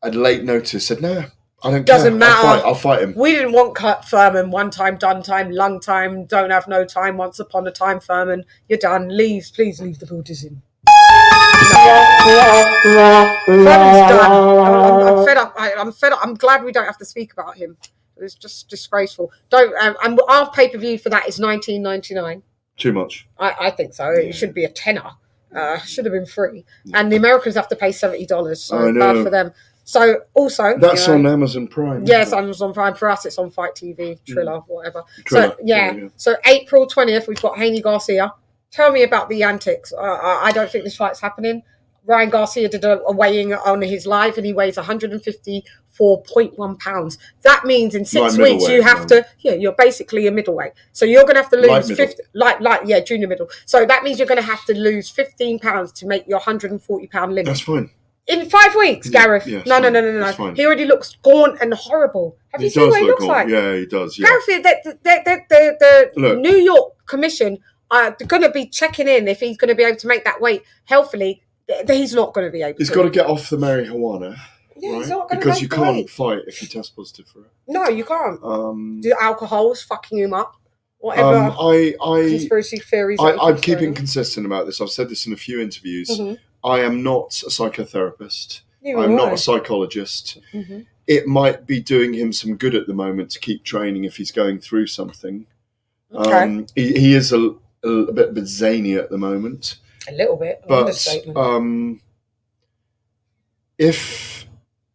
at late notice said, "No, I don't Doesn't care. matter. I'll fight him." We didn't want Furman. One time, done time, long time, don't have no time. Once upon a time, Furman, you're done. Please leave the Buddhism. Furman's done. I'm fed up. I'm fed up. I'm glad we don't have to speak about him. It was just disgraceful. And our pay-per-view for that is $19.99. Too much. I think so. It should be a tenner. Should have been free. And the Americans have to pay $70. So bad for them. So also that's on Amazon Prime. Yes, Amazon Prime. For us, it's on Fight TV, Triller, whatever. So April 20th, we've got Haney Garcia. Tell me about the antics. I don't think this fight's happening. Ryan Garcia did a weighing on his live, and he weighs 154.1 pounds. That means in 6 weeks you have to. Yeah, you're basically a middleweight. So you're going to have to lose junior middle. So that means you're going to have to lose 15 pounds to make your 140-pound limit. That's fine. In 5 weeks, Gareth. Yeah, no. He already looks gaunt and horrible. Have you seen what he looks like? Yeah, he does. Yeah. Gareth, the New York Commission are going to be checking in if he's going to be able to make that weight healthily. He's not going to be able to. He's got to get off the marijuana. Yeah, right? He's not going because to you can't fight if you test positive for it. No, you can't. The alcohol's fucking him up. Whatever conspiracy theories. I'm keeping consistent about this. I've said this in a few interviews. Mm-hmm. I am not a psychotherapist. I'm not a psychologist. Mm-hmm. It might be doing him some good at the moment to keep training if he's going through something. Okay. He is a a bit zany at the moment. A little bit. But Understatement. if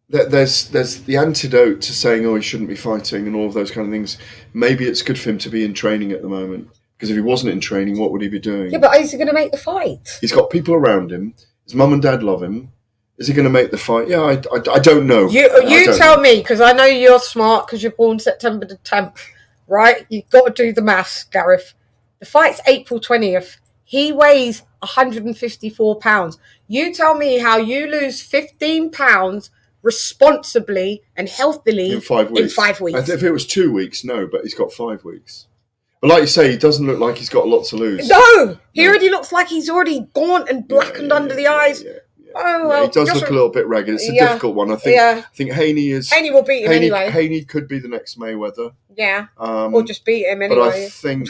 there's the antidote to saying, oh, he shouldn't be fighting and all of those kind of things, maybe it's good for him to be in training at the moment. Because if he wasn't in training, what would he be doing? Yeah, but is he going to make the fight? He's got people around him. His mum and dad love him. Is he going to make the fight? Yeah, I don't know. You tell me, because I know you're smart because you're born September the 10th, right? You've got to do the maths, Gareth. The fight's April 20th. He weighs 154 pounds. You tell me how you lose 15 pounds responsibly and healthily in 5 weeks. In 5 weeks. If it was 2 weeks, no, but he's got 5 weeks. But like you say, he doesn't look like he's got a lot to lose. No, he already looks like he's already gaunt and blackened under the eyes. Yeah. Oh, well, he does look a little bit ragged. It's a difficult one. I think Haney will beat him anyway. Haney could be the next Mayweather. Yeah, or just beat him anyway. But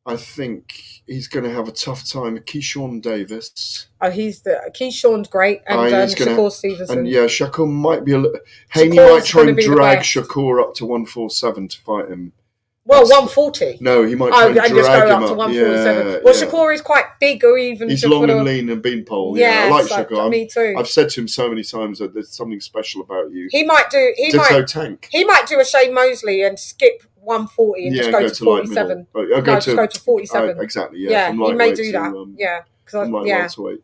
I think he's going to have a tough time. Keyshawn Davis. Oh, Keyshaw's great, and Shakur Stevenson. And yeah, Shakur might be a little. Haney might try and drag Shakur up to 147 to fight him. Well, 140. No, he might try and drag just go him up to 147. Yeah, well, Shakur is quite big, or even he's long and lean and beanpole. Yeah, I like Shakur. Me too. I've said to him so many times that there's something special about you. He might do. He might do a Shane Mosley and skip 140 and just go to 47. Just go to 47. Exactly. Yeah, he may do that.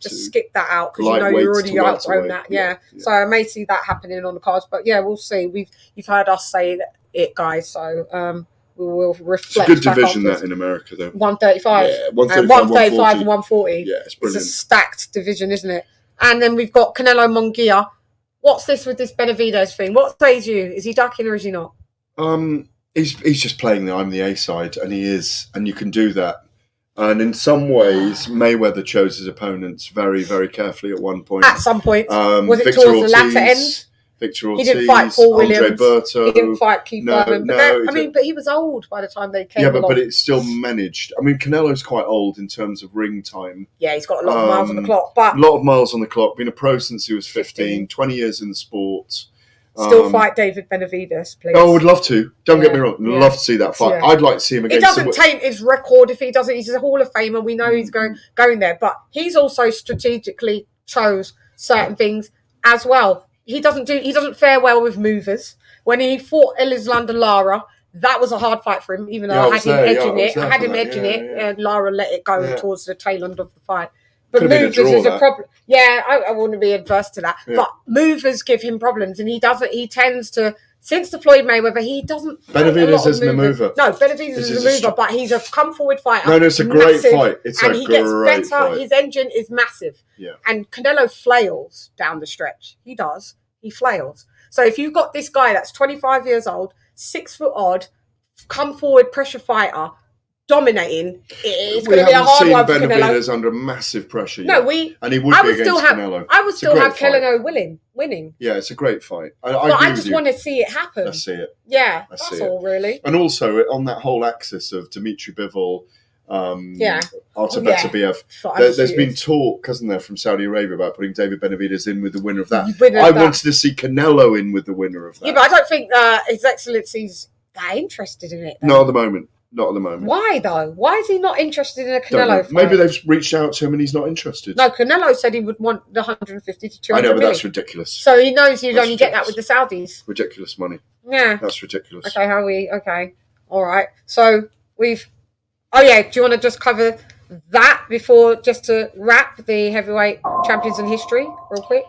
Just skip that out because you're already outgrown that. Yeah. So I may see that happening on the cards, but yeah, we'll see. You've heard us say it, guys. So we will reflect. It's a good division that in America, though. 135. Yeah, 135 and 140. Yeah, it's brilliant. It's a stacked division, isn't it? And then we've got Canelo Munguia. What's this with this Benavidez thing? What says you? Is he ducking or is he not? He's just playing the I'm the A side, and he is, and you can do that. And in some ways, Mayweather chose his opponents very, very carefully at one point. At some point. Was it Victor towards Ortiz, the latter end? Victor Ortiz, he didn't fight Paul Andre Williams. Berto. He didn't fight Keith Thurman. But he was old by the time they came along. But it's still managed. I mean, Canelo's quite old in terms of ring time. Yeah, he's got a lot of miles on the clock. But a lot of miles on the clock. Been a pro since he was 15, 20 years in the sport. Still fight David Benavidez, please. Oh, I would love to. Don't get me wrong. I'd love to see that fight. I'd like to see him against... It doesn't taint his record if he doesn't. He's a Hall of Famer. We know he's going there. But he's also strategically chose certain things as well. He doesn't fare well with movers. When he fought Elislander Lara, that was a hard fight for him, even though I had him edging it. And Lara let it go towards the tail end of the fight. But movers is a problem. Yeah, I wouldn't be adverse to that. Yeah. But movers give him problems, and he tends to. Since the Floyd Mayweather, he doesn't. Benavidez isn't a mover. No, Benavidez is a mover, but he's a come forward fighter. No, it's a great fight. He gets better. His engine is massive. Yeah. And Canelo flails down the stretch. He does. He flails. So if you've got this guy that's 25 years old, 6 foot odd, come forward pressure fighter, dominating, it's going to be a hard one for Canelo. Benavidez under massive pressure. No, and he would be against Canelo. I would still have Canelo winning. Yeah, it's a great fight. I just want to see it happen. Let's see it. Yeah, that's all really. And also on that whole axis of Dmitry Bivol, Artabetabev, there's been talk, hasn't there, from Saudi Arabia about putting David Benavidez in with the winner of that. I wanted to see Canelo in with the winner of that. Yeah, but I don't think His Excellency's that interested in it. Not at the moment. Why though? Why is he not interested in a Canelo fight? Maybe they've reached out to him and he's not interested. No, Canelo said he would want the 150 to 200 I know, but million. that's ridiculous. So he knows you'd only get that with the Saudis. Ridiculous money. Yeah. That's ridiculous. Okay. All right. So we've... Oh yeah, do you want to just cover that before, just to wrap the heavyweight champions in history real quick?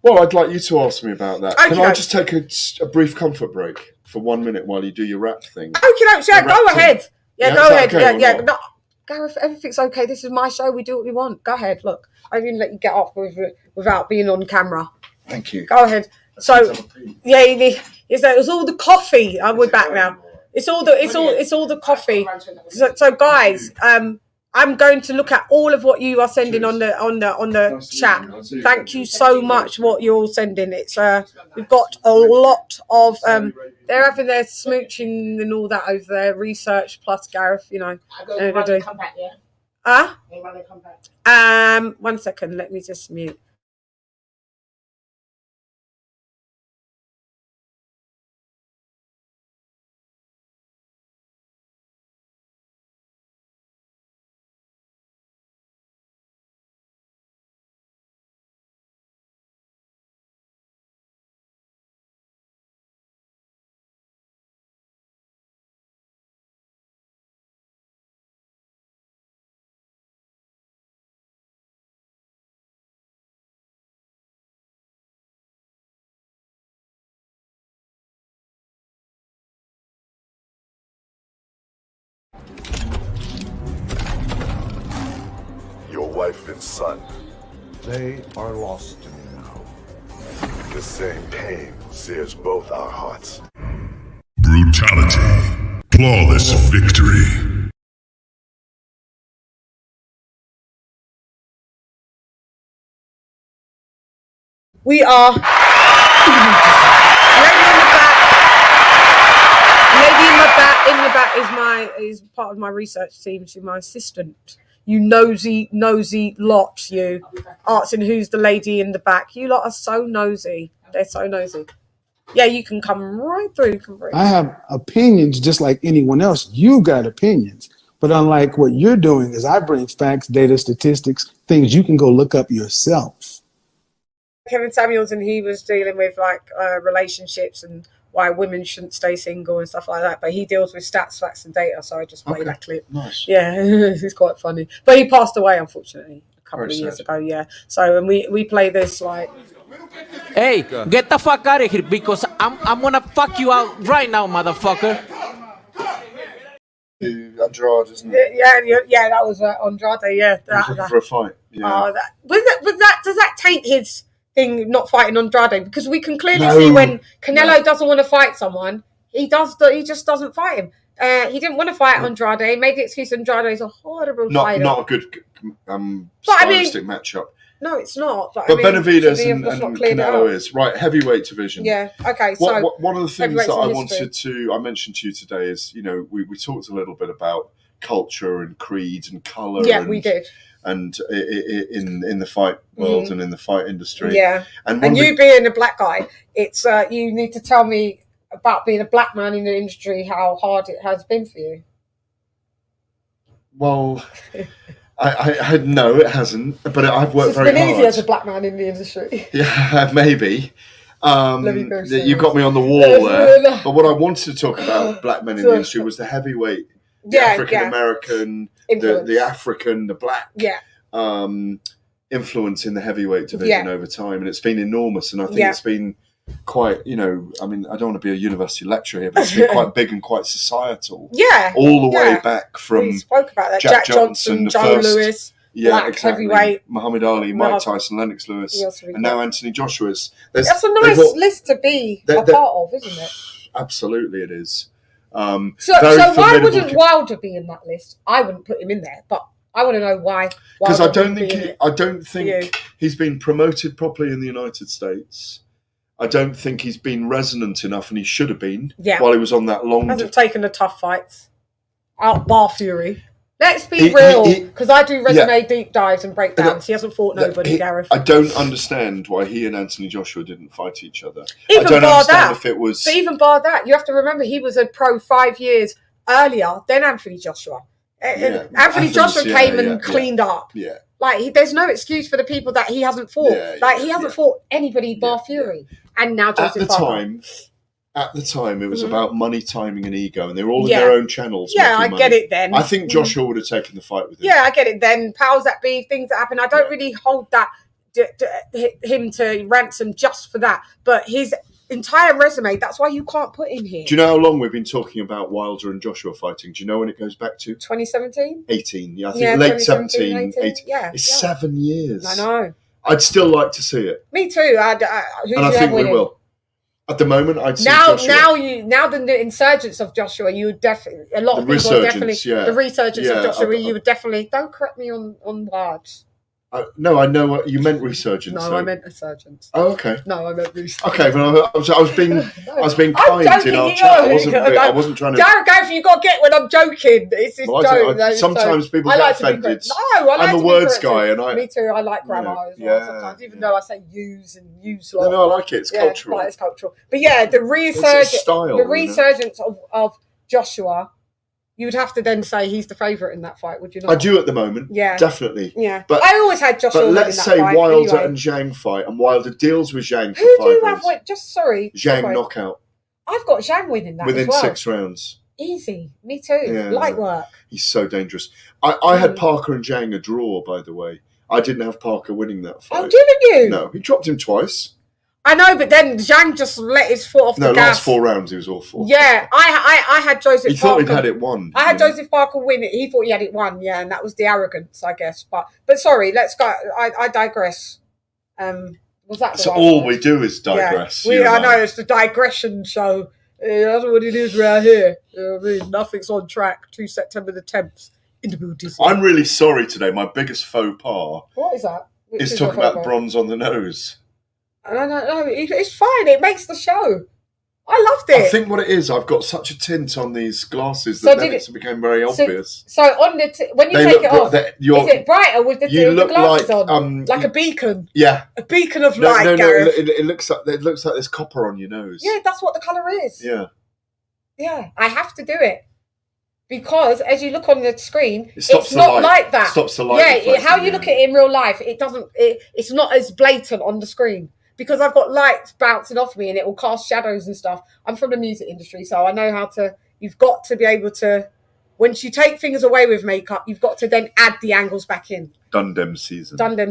Well, I'd like you to ask me about that. Okay. Can I just take a brief comfort break for 1 minute while you do your rap thing? Okay, go ahead. Yeah, go ahead. Okay, No, Gareth, everything's okay. This is my show. We do what we want. Go ahead. Look, I didn't let you get off without being on camera. Thank you. Go ahead. So, it was all the coffee. We're back now. It's all the coffee. So guys, I'm going to look at all of what you are sending on the chat. Thank you so much what you're all sending. It's we've got a lot of they're having their smooching and all that over there. Research plus Gareth, I go come back, yeah. Huh? 1 second, let me just mute. wife and son. They are lost to me now. The same pain sears both our hearts. Brutality. Flawless victory. We are lady in the back is part of my research team. She's my assistant. You nosy lot, you. Asking who's the lady in the back. You lot are so nosy. They're so nosy. Yeah, you can come right through. I have opinions just like anyone else. You got opinions. But unlike what you're doing is I bring facts, data, statistics, things you can go look up yourself. Kevin Samuels, and he was dealing with like relationships and why women shouldn't stay single and stuff like that. But he deals with stats, facts, and data. So I just played that clip. Nice. Yeah, it's quite funny. But he passed away, unfortunately, a couple of years ago. Yeah. So and we play this like. Hey, get the fuck out of here because I'm gonna fuck you out right now, motherfucker. Andrade, isn't it? Yeah, that was Andrade. Yeah, he was looking for a fight. Yeah. Does that taint his thing not fighting Andrade? Because we can clearly see when Canelo doesn't want to fight someone, he just doesn't fight him. He didn't want to fight Andrade. He made the excuse Andrade is a horrible fighter. Not a good stylistic matchup. No, it's not. But Benavidez and Canelo is right. Heavyweight division. Yeah. Okay. So one of the things that I mentioned to you today is, we talked a little bit about culture and creed and colour. Yeah, we did. And in the fight world and in the fight industry. Yeah. And you being a black guy, it's you need to tell me about being a black man in the industry, how hard it has been for you. Well. No, it hasn't. But I've worked very hard. It's been easy as a black man in the industry. Yeah, maybe. You got me on the wall there. But what I wanted to talk about black men in the industry was the heavyweight, the African American, the African, the black influence in the heavyweight division over time, and it's been enormous. And I think it's been quite, I don't want to be a university lecturer here, but it's been quite big and quite societal. Yeah. All the way back from we spoke about that. Jack Johnson, Joe Lewis, black heavyweight, Muhammad Ali, Mike Tyson, Lennox Lewis, and now Anthony Joshua's. That's a nice list to be a part of, isn't it? Absolutely, it is. So why wouldn't Wilder be in that list? I wouldn't put him in there, but I want to know why. Because I don't think he's been promoted properly in the United States. I don't think he's been resonant enough, and he should have been while he was on that long. Hasn't taken the tough fights out, bar Fury. Let's be real, because I do resume deep dives and breakdowns. He hasn't fought nobody, Gareth. I don't understand why he and Anthony Joshua didn't fight each other. Even I don't bar understand that, if it was. But even bar that, you have to remember he was a pro 5 years earlier than Anthony Joshua. Anthony Joshua came and cleaned up. Yeah. Like, there's no excuse for the people that he hasn't fought. He hasn't fought anybody bar Fury. And now Joseph At the time, it was about money, timing, and ego, and they were all in their own channels. Yeah, I get it then. I think Joshua would have taken the fight with him. Yeah, I get it then. Powers that be, things that happen. I don't really hold that him to ransom just for that. But his entire resume, that's why you can't put him here. Do you know how long we've been talking about Wilder and Joshua fighting? Do you know when it goes back to? 2017? 18. Yeah, I think late 17, 18. Yeah, it's 7 years. I know. I'd still like to see it. Me too. And I think we will. At the moment, I'd see Joshua. Now the insurgence of Joshua, you would definitely, a lot of people are definitely, the resurgence of Joshua, you would definitely, don't correct me on words. No, I know what you meant. Resurgence. No, I meant resurgence. Oh, okay. No, I meant resurgence. Okay, but I was being kind in our chat. I wasn't trying to. Gareth, you got to get when I'm joking. It's this joke. Sometimes people get offended. No, I'm a words guy, and me too. I like grammar as well. Sometimes, even though I say use and use. No, I like it. It's cultural. Right, it's cultural. But yeah, the resurgence of Joshua. You would have to then say he's the favourite in that fight, would you not? I do at the moment. Yeah. Definitely. Yeah. But I always had Joshua But let's say Wilder and Zhang fight, and Wilder deals with Zhang for 5 rounds. Who do you have win? Zhang knockout. I've got Zhang winning that within 6 rounds. Easy. Me too. Yeah. Light work. He's so dangerous. I had Parker and Zhang a draw, by the way. I didn't have Parker winning that fight. Oh, didn't you? No. He dropped him twice. I know, but then Zhang just let his foot off the gas. No, last 4 rounds he was awful. Yeah, I had Joseph. He thought Parker. he'd had it won. I had Joseph Parker win it. He thought he had it won. Yeah, and that was the arrogance, I guess. But sorry, let's go. I digress. Was that so all we do is digress? Yeah, I know it's the digression show. That's what it is right here. You know what I mean? Nothing's on track. 2 September the 10th. I'm really sorry today. My biggest faux pas. What is that? Is talking about bronze on the nose. No, it's fine. It makes the show. I loved it. I think what it is, I've got such a tint on these glasses that then it became very obvious. So on the when you take it off, is it brighter with the glasses on? Like a beacon. Yeah, a beacon of light. Gareth. It looks like there's copper on your nose. Yeah, that's what the colour is. Yeah. I have to do it. Because as you look on the screen, it's light. not like that. Stops the light. Yeah, how you look at it in real life, it doesn't. It's not as blatant on the screen because I've got lights bouncing off me and it will cast shadows and stuff. I'm from the music industry, so I know how to. You've got to be able to. Once you take things away with makeup, you've got to then add the angles back in. Dundem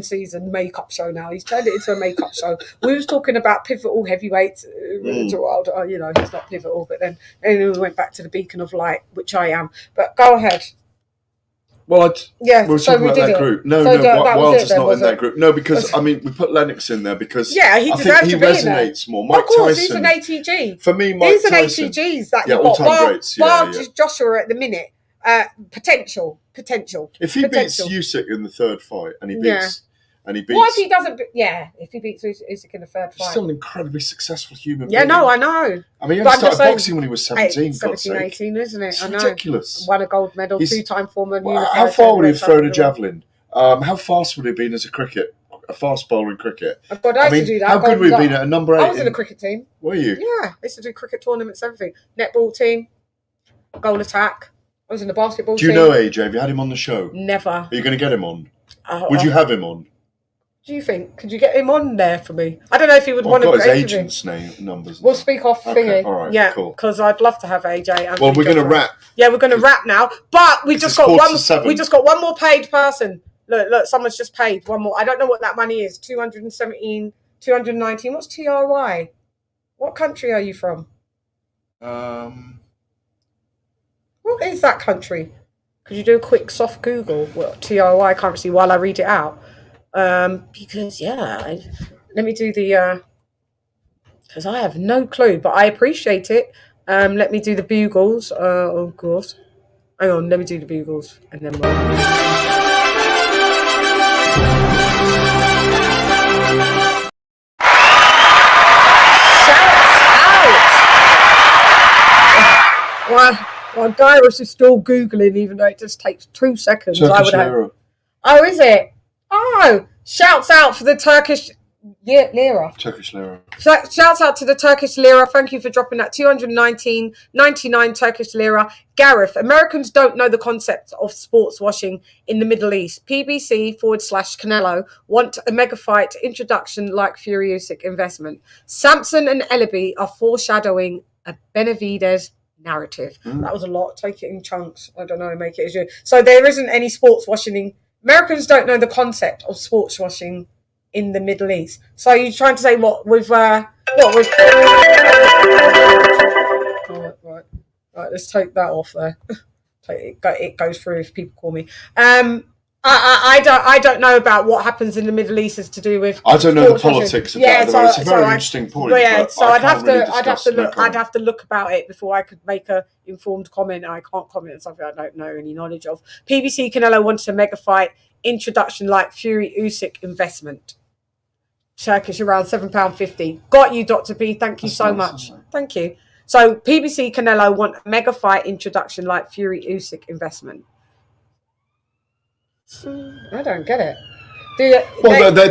season makeup show now. He's turned it into a makeup show. We was talking about pivotal heavyweights. It's not pivotal, but then we went back to the beacon of light, which I am. But go ahead. Well, we were so talking about that group. No, Wilds is not in that group. No, because I mean, we put Lennox in there because he I think he resonates more. Mike Tyson, he's an ATG. For me, Mike Tyson. He's an ATGs that you've got. Bar greats. Joshua at the minute. Potential. If he beats Usyk in the third fight and he beats, what if he doesn't? If he beats Usyk in the third fight, he's still an incredibly successful human. Yeah, being. no, I know. I mean, he only started boxing when he was 17. 18, isn't it? It's I know. ridiculous. Won a gold medal, 2-time former. How far would he have thrown a javelin? How fast would he have been as a fast bowler in cricket? I used to do that. How good would he have been at a number 8? I was in the cricket team. Were you? Yeah, I used to do cricket tournaments, everything. Netball team, goal attack. I was in the basketball team. Do you know AJ? Have you had him on the show? Never. Are you going to get him on? Would you have him on? Do you think? Could you get him on there for me? I don't know if he would want to. I've got his agent's numbers. We'll speak off thingy. All right, yeah, cool. Because I'd love to have AJ. Well, we're going to wrap. Yeah, we're going to wrap now. But we just got one. We just got one more paid person. Look, someone's just paid one more. I don't know what that money is. 217, 219. What's TRY? What country are you from? What is that country? Could you do a quick soft Google? What TRY currency while I read it out? Because let me do the because I have no clue, but I appreciate it. Let me do the bugles. Of course. Hang on, let me do the bugles and then we'll... Well, Gareth is still Googling, even though it just takes 2 seconds. Turkish lira. Oh, is it? Oh, shouts out for the Turkish lira. Turkish lira. Shouts out to the Turkish lira. Thank you for dropping that 219.99 Turkish lira. Gareth, Americans don't know the concept of sports washing in the Middle East. PBC/Canelo want a mega fight introduction like Fury Usyk investment. Samson and Ellaby are foreshadowing a Benavidez narrative. That was a lot. Take it in chunks. I don't know. Make it as you. So there isn't any sports washing. Americans don't know the concept of sports washing in the Middle East. So you're trying to say what with right, let's take that off there. It goes through if people call me. I don't know about what happens in the Middle East as to do with. I don't know the politics of that. So it's a very interesting point. Yeah, so I'd have to look. No I'd have to look about it before I could make a informed comment. I can't comment on something I don't know any knowledge of. PBC Canelo wanted a mega fight introduction like Fury Usyk investment. Turkish around £7.50. Got you, Dr. P. Thank you so much. Thank you. So PBC Canelo want a mega fight introduction like Fury Usyk investment. I don't get it. They're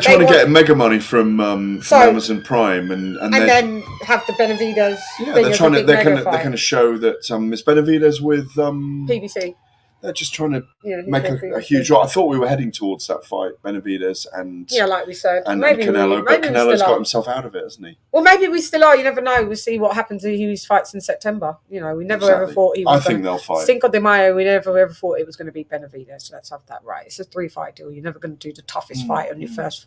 trying to get mega money from Amazon Prime and then have the Benavidez. Yeah, they're going to show that it's Benavidez with PBC. They're just trying to make a huge. I thought we were heading towards that fight, Benavidez and like we said, and Canelo, but Canelo's got himself out of it, hasn't he? Well, maybe we still are. You never know. We'll see what happens to Hugh's fights in September. You know, we never ever thought he was. I think they'll fight. Cinco de Mayo, we never ever thought it was going to be Benavidez. So let's have that right. It's a 3-fight deal. You're never going to do the toughest fight on your first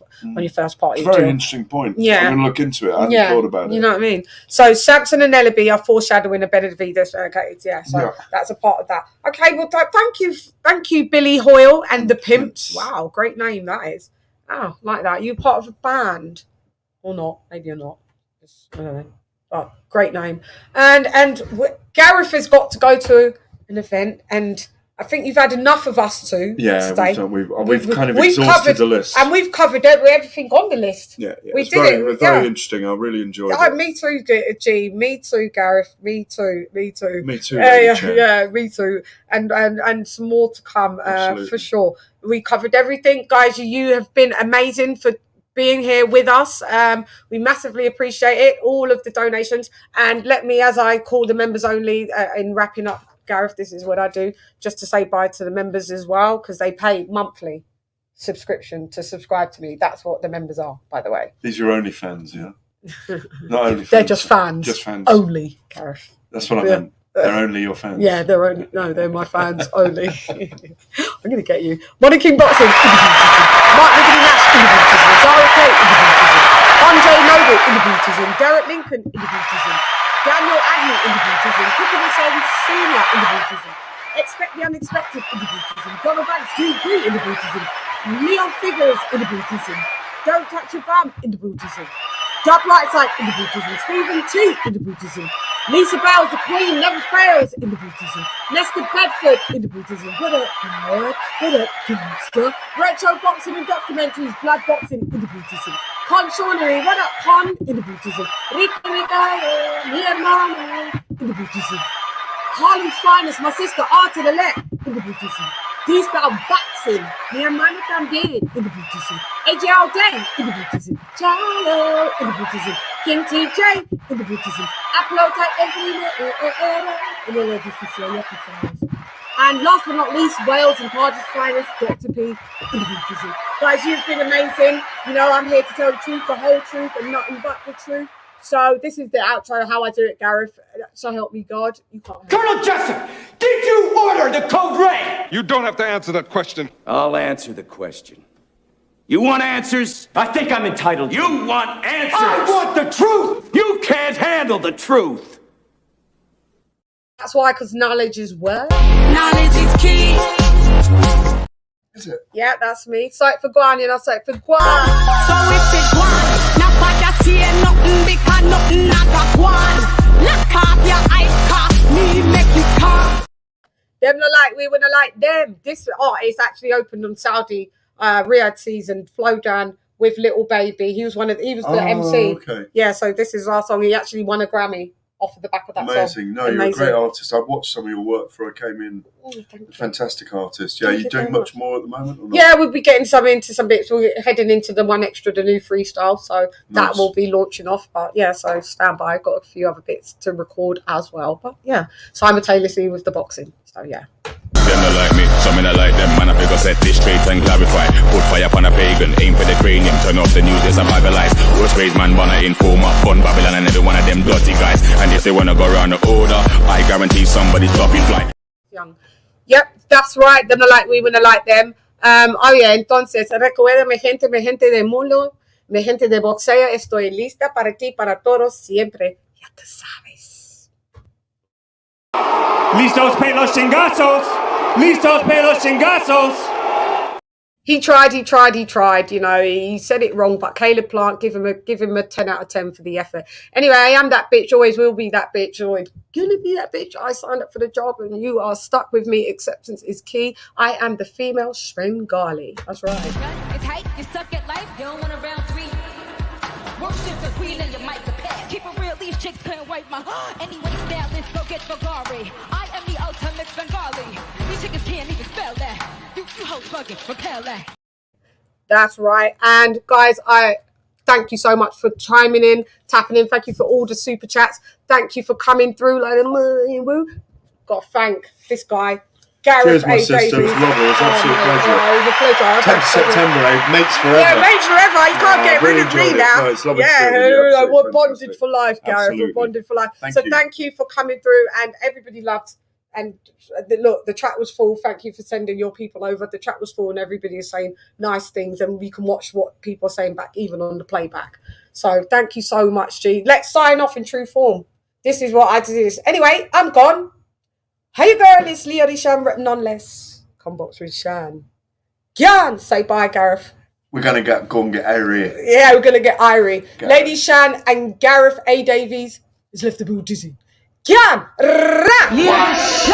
party. Very interesting point. Yeah, I'm going to look into it. I hadn't thought about it. You know what I mean? So Samson and Ellaby are foreshadowing a Benavidez. Okay, so that's a part of that. Okay, well, thank you, Billy Hoyle and the Pimps. Wow, great name that is. Oh, like that. You part of a band or not? Maybe you're not. I don't know. Oh, great name. And Gareth has got to go to an event, and I think you've had enough of us two today. We've kind of exhausted the list. And we've covered everything on the list. Yeah. We it's did it. Very interesting. I really enjoyed it. Me too, G. Me too, Gareth. Me too. Me too. Yeah, me too. And some more to come for sure. We covered everything. Guys, you have been amazing for being here with us. We massively appreciate it, all of the donations. And let me, as I call the members only in wrapping up, Gareth, this is what I do, just to say bye to the members as well, because they pay monthly subscription to subscribe to me. That's what the members are, by the way. These are only fans, yeah? Not only fans. They're just fans. Just fans. Only, Gareth. That's what I meant. They're only your fans. Yeah, they're my fans only. I'm going to get you. Modern King Boxing, Mark Liggity Nash, Zara Kate, Andre Noble, Derek Lincoln, Daniel Agnew, Cooking and Saving Senior, Expect the Unexpected, Donald Banks, GP, Leon Figures, Don't Touch Your Bum, Dub Right Side, Stephen T, Lisa Bowles, the Queen, never fails, Lester Bedford, what up, Retro Boxing and Documentaries, Blood Boxing, Con Shaunery, what up, Con, Rico Ricardo, mi hermano, Harlem's Finest, my sister, Art to the left, D-Style Boxing, mi hermano también, AJ All Day, Chalo, King TJ, Upload and last but not least, Wales and Cardiff's Finest, Dr. P, Guys, you've been amazing. You know, I'm here to tell the truth, the whole truth, and nothing but the truth. So this is the outro, how I do it, Gareth. So help me God. You can't. Colonel Jessup, did you order the code red? You don't have to answer that question. I'll answer the question. You want answers? I think I'm entitled. You want answers? I want the truth. You can't handle the truth. That's why, because knowledge is worth. Knowledge is key. Is it? Yeah, that's me. Say it for Guan, and I'll say it for Guan. So if it's Guan, now for that see nothing because nothing not got Guan. Lock off your eyes, cost me, make you come. Them not like we wanna like them. This artist actually opened on Saudi Riyadh season, Flow Down with Little Baby. He was the MC. Okay. Yeah, so this is our song. He actually won a Grammy off of the back of that song. Amazing. No, you're a great artist. I've watched some of your work before I came in. Fantastic artist. Yeah, you're doing much more at the moment? Or not? Yeah, we'll be getting into some bits. We're heading into the One Extra, the new freestyle. So that will be launching off. But yeah, so stand by. I've got a few other bits to record as well. But yeah, simultaneously with the boxing. So yeah. Them not like me, some me not like them. Man, I figure set this straight and clarify. Put fire upon a pagan, aim for the cranium. Turn off the news, it's a Bible lies. Worst raised man wanna inform up fun Babylon and every one of them dirty guys. And if they wanna go around the order, I guarantee somebody's dropping flight. Young. Yep, that's right. Them not like we wanna like them. Entonces, recuerda mi gente del mundo, mi gente de boxeo, estoy lista para ti, para todos, siempre. Ya tú sabes. Listos para los chingazos. Listos para los chingazos. He tried. You know, he said it wrong, but Caleb Plant, give him a 10 out of 10 for the effort. Anyway, I am that bitch. Always will be that bitch. Always gonna be that bitch. I signed up for the job, and you are stuck with me. Acceptance is key. I am the female Svengali. That's right. It's hype. You suck at life. You don't want a round three. Worship the queen and your mic to pass. Keep it real. These chicks couldn't wipe my. Anyway, now let's go get Ferrari. I am the ultimate Bengali. These chickens can't even spell that. You hoes fucking repel that. That's right. And guys, I thank you so much for chiming in, tapping in. Thank you for all the super chats. Thank you for coming through. Like, woo. Got to thank this guy, Gareth Cheers, my sister. It was lovely. It was an absolute pleasure. It was a pleasure. 10th September, mates forever. Yeah, mates forever. You can't get rid of me now. No, it's lovely to see you. We're bonded for life, Gareth. We're bonded for life. Thank you for coming through, and everybody loved. And look, the chat was full. Thank you for sending your people over. The chat was full, and everybody is saying nice things, and we can watch what people are saying back, even on the playback. So thank you so much, G. Let's sign off in true form. This is what I did. Anyway, I'm gone. Hey girl, it's LadyChann, none less. Combox with Chann. Gyan, say bye, Gareth. We're going to go and get Irie. Yeah, we're going to get Irie. LadyChann and Gareth A. Davies is left the boot dizzy. Gyan! Yes,